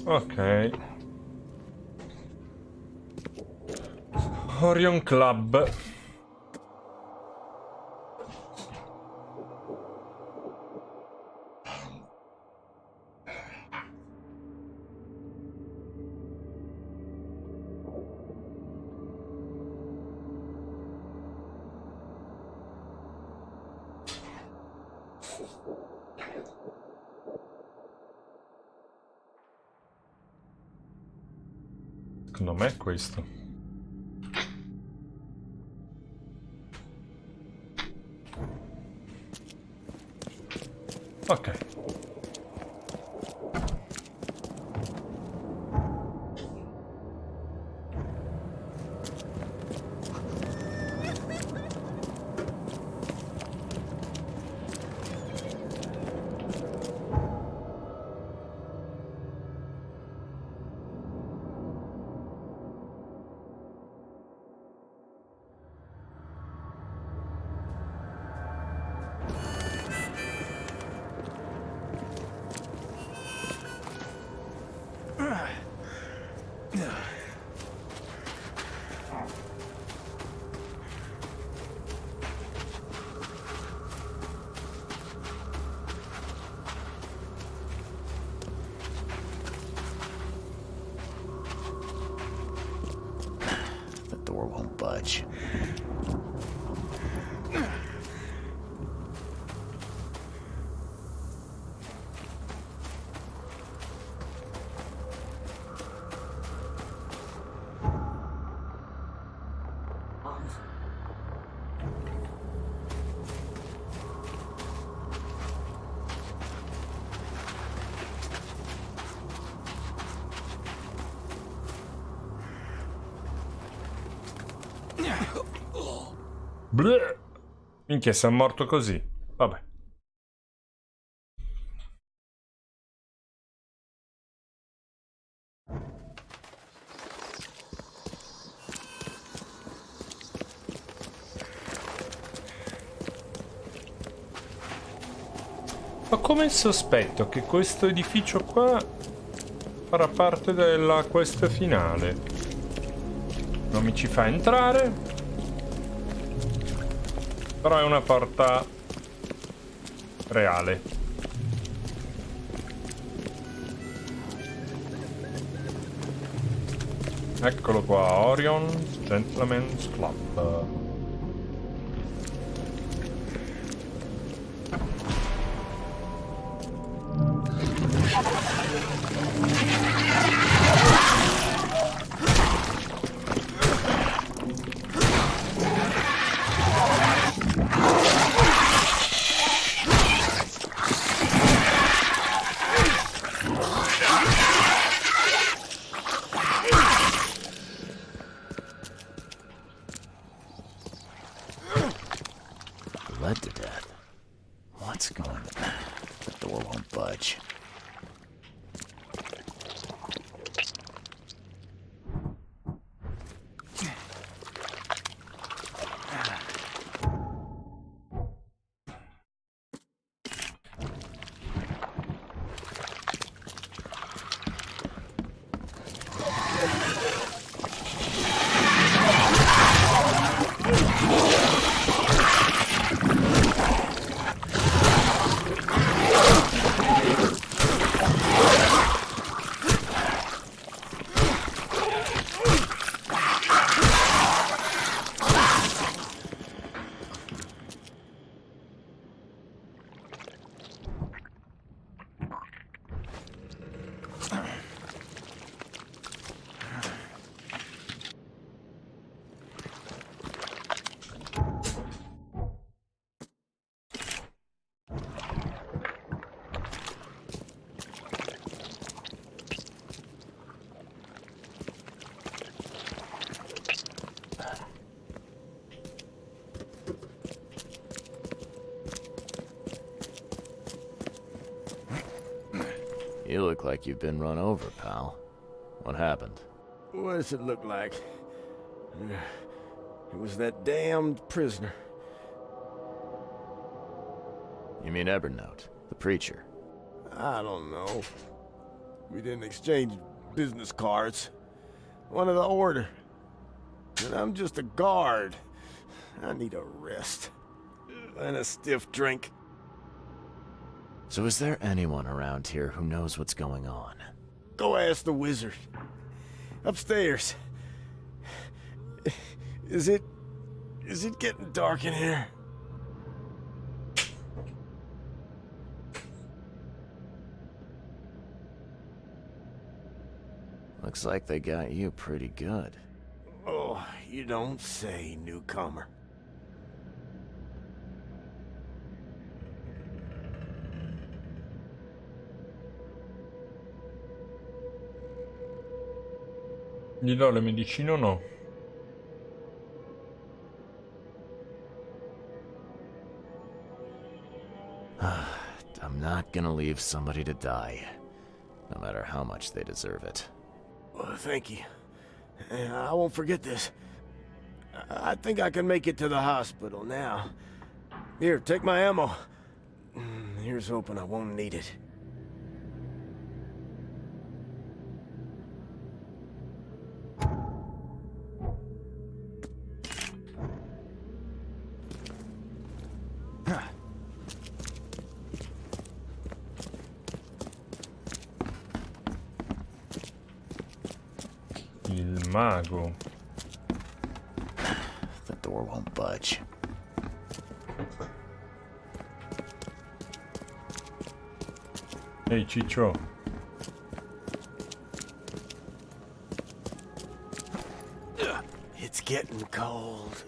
Ok. Orion Club. Secondo me è questo. Ok. door won't budge. Bleh. Minchia, sei morto così. Vabbè. Ho come il sospetto che questo edificio qua farà parte della quest finale. Non mi ci fa entrare. Però è una porta reale. Eccolo qua, Orion Gentleman's Club. Bled to death. What's going on? The door won't budge. You look like you've been run over, pal. What happened? What does it look like? It was that damned prisoner. You mean Evernote, the preacher? I don't know. We didn't exchange business cards. One of the order. And I'm just a guard. I need a rest. And a stiff drink. So is there anyone around here who knows what's going on? Go ask the wizard. Upstairs. Is it getting dark in here? Looks like they got you pretty good. Oh, you don't say, newcomer. Gli do le medicine o no? I'm not gonna leave somebody to die, no matter how much they deserve it. Oh, thank you. I won't forget this. I think I can make it to the hospital now. Here, take my ammo. Here's hoping I won't need it. Il mago. The door won't budge. Ehi, Ciccio. It's getting cold.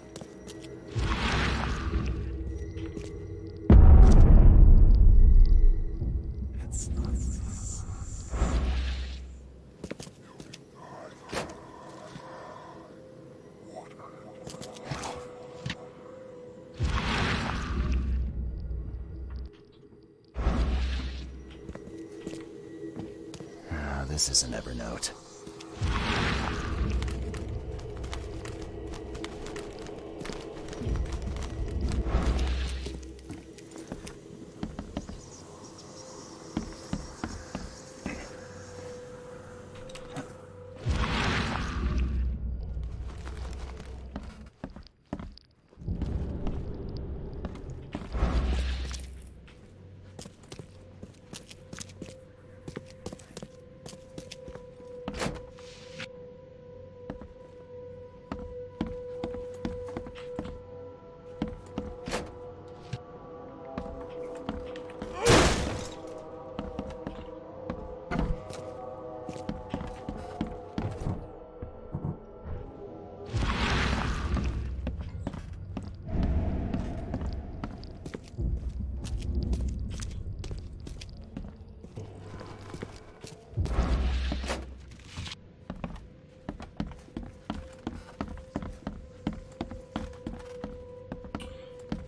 This is an Evernote.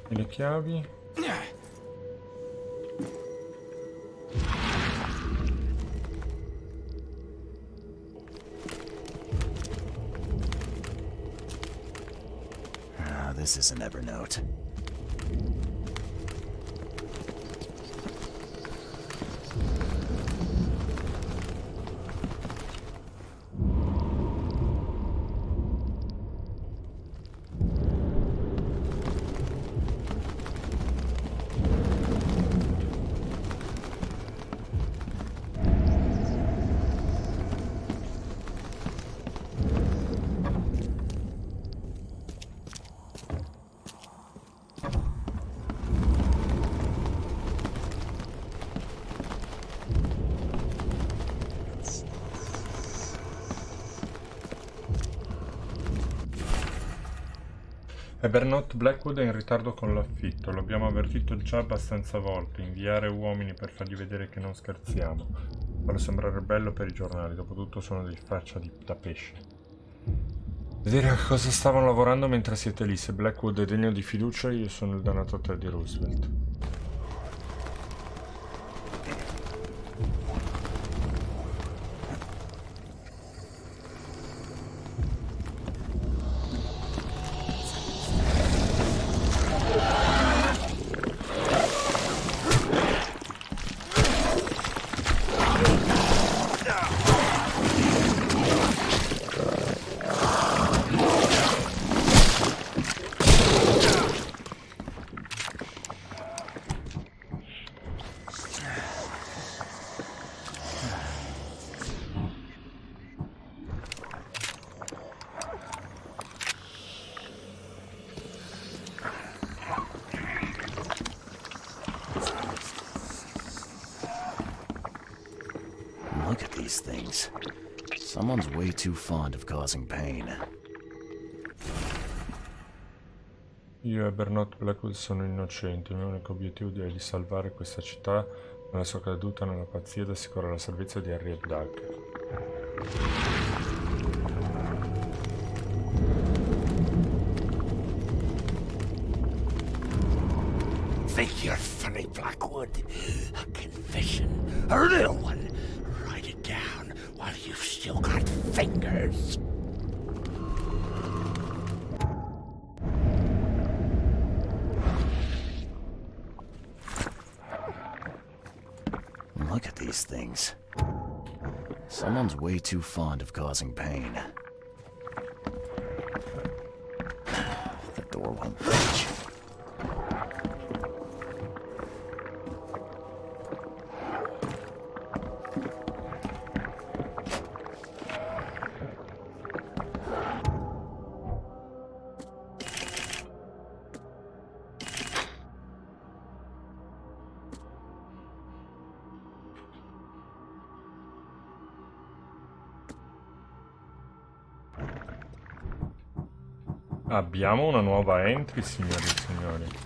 E le chiavi? This isn't Evernote. Evernote Blackwood è in ritardo con l'affitto, lo abbiamo avvertito già abbastanza volte, inviare uomini per fargli vedere che non scherziamo, farlo sembrare bello per i giornali, dopotutto sono di faccia da pesce. Vedere a cosa stavano lavorando mentre siete lì, se Blackwood è degno di fiducia io sono il dannato Teddy Roosevelt. Look at these things. Someone's way too fond of causing pain. Io e Evernote Blackwood sono innocenti, il mio unico obiettivo è di salvare questa città dalla sua caduta nella pazzia ed assicurare la salvezza di Harry e Doug. Think you're funny, Blackwood? A confession, a real one. Write it down while you've still got fingers. Look at these things. Someone's way too fond of causing pain. The door won't budge. Abbiamo una nuova entry, signori e signori.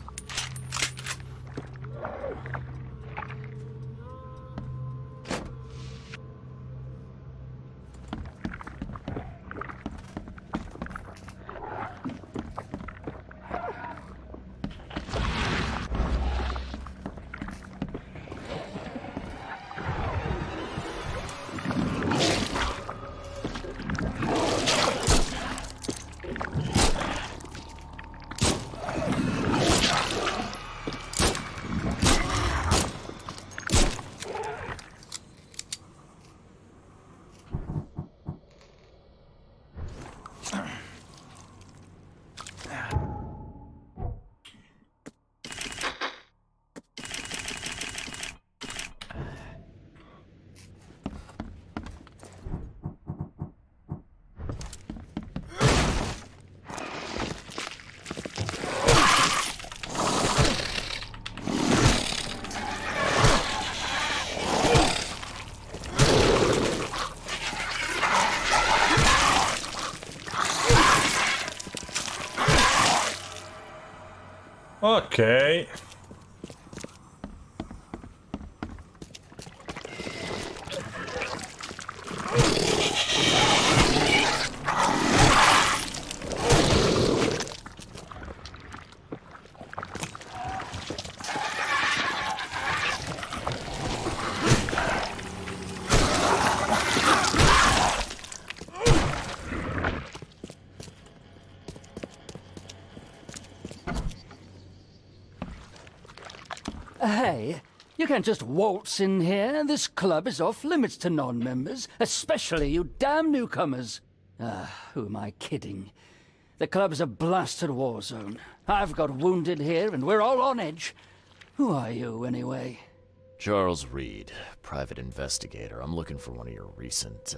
Ok. can't just waltz in here. This club is off limits to non-members, especially you damn newcomers. Who am I kidding? The club's a blasted war zone. I've got wounded here, and we're all on edge. Who are you, anyway? Charles Reed, private investigator. I'm looking for one of your recent,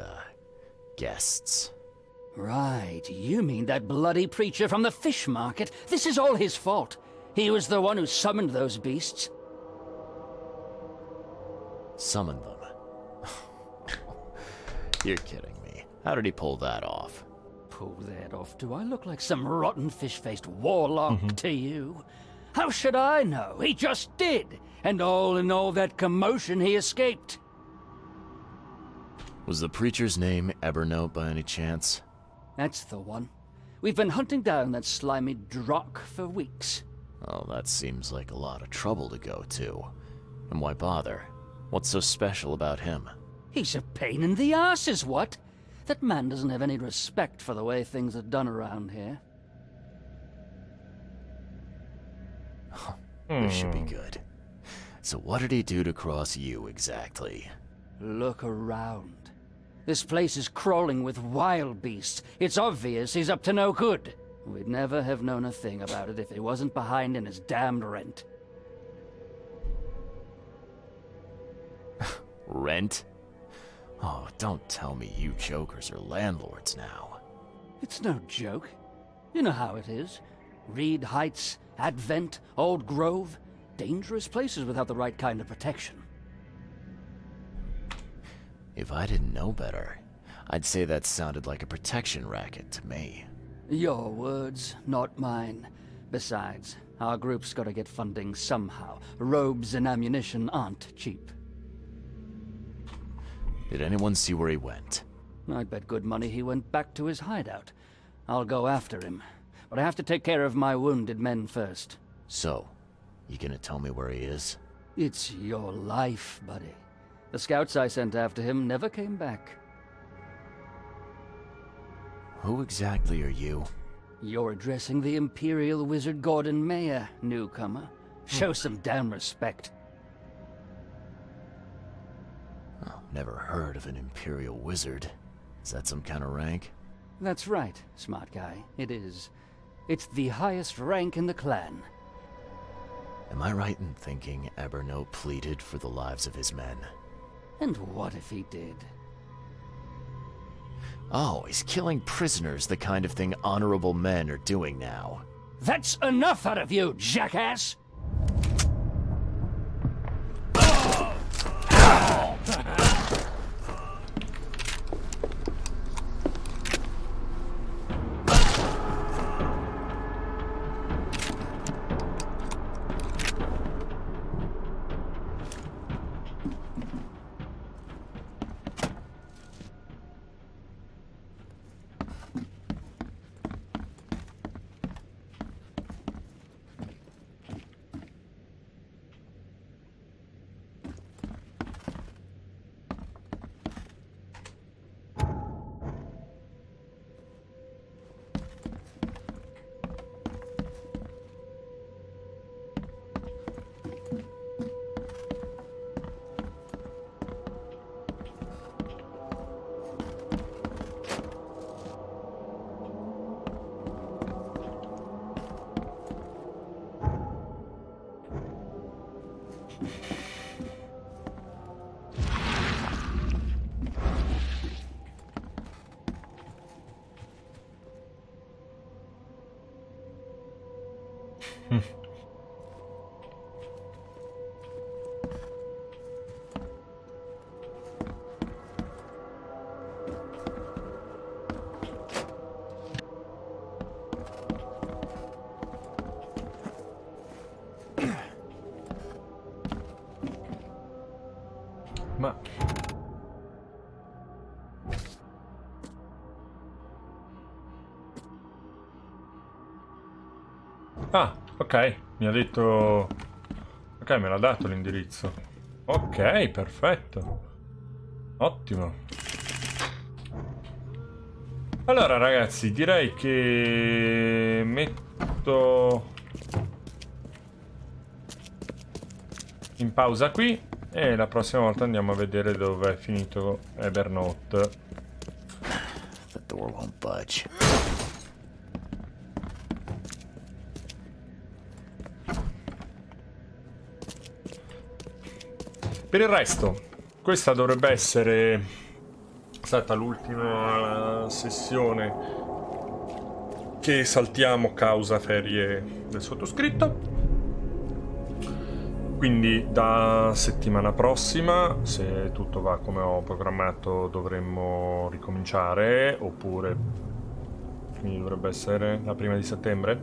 guests. Right, you mean that bloody preacher from the fish market? This is all his fault. He was the one who summoned those beasts. Summoned them? You're kidding me. How did he pull that off? Pull that off? Do I look like some rotten fish-faced warlock to you? How should I know? He just did. And all in all that commotion, he escaped. Was the preacher's name Evernote by any chance? That's the one. We've been hunting down that slimy drock for weeks. Oh, that seems like a lot of trouble to go to. And why bother? What's so special about him? He's a pain in the ass, is what? That man doesn't have any respect for the way things are done around here. This should be good. So what did he do to cross you, exactly? Look around. This place is crawling with wild beasts. It's obvious he's up to no good. We'd never have known a thing about it if he wasn't behind in his damned rent. Rent? Oh, don't tell me you jokers are landlords now. It's no joke. You know how it is. Reed Heights, Advent, Old Grove. Dangerous places without the right kind of protection. If I didn't know better, I'd say that sounded like a protection racket to me. Your words, not mine. Besides, our group's gotta get funding somehow. Robes and ammunition aren't cheap. Did anyone see where he went? I'd bet good money he went back to his hideout. I'll go after him, but I have to take care of my wounded men first. So, you gonna tell me where he is? It's your life, buddy. The scouts I sent after him never came back. Who exactly are you? You're addressing the Imperial Wizard Gordon Mayer, newcomer. Show some damn respect. Oh, never heard of an Imperial Wizard. Is that some kind of rank? That's right, smart guy. It is. It's the highest rank in the clan. Am I right in thinking Evernote pleaded for the lives of his men? And what if he did? Oh, he's killing prisoners, the kind of thing honorable men are doing now. That's enough out of you, jackass! Ma... Ah, ok, mi ha detto... Ok, me l'ha dato l'indirizzo. Ok, perfetto. Ottimo. Allora ragazzi, direi che metto in pausa qui e la prossima volta andiamo a vedere dove è finito Evernote. The door won't budge. Per il resto, questa dovrebbe essere stata l'ultima sessione che saltiamo causa ferie del sottoscritto. Quindi da settimana prossima, se tutto va come ho programmato, dovremmo ricominciare, oppure quindi dovrebbe essere la prima di settembre.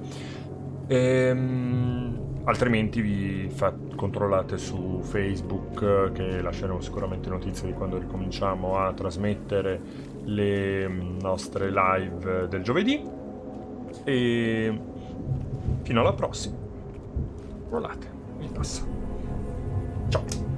Altrimenti vi controllate su Facebook, che lasceremo sicuramente notizie di quando ricominciamo a trasmettere le nostre live del giovedì. E fino alla prossima. Rollate, mi passa. Ciao.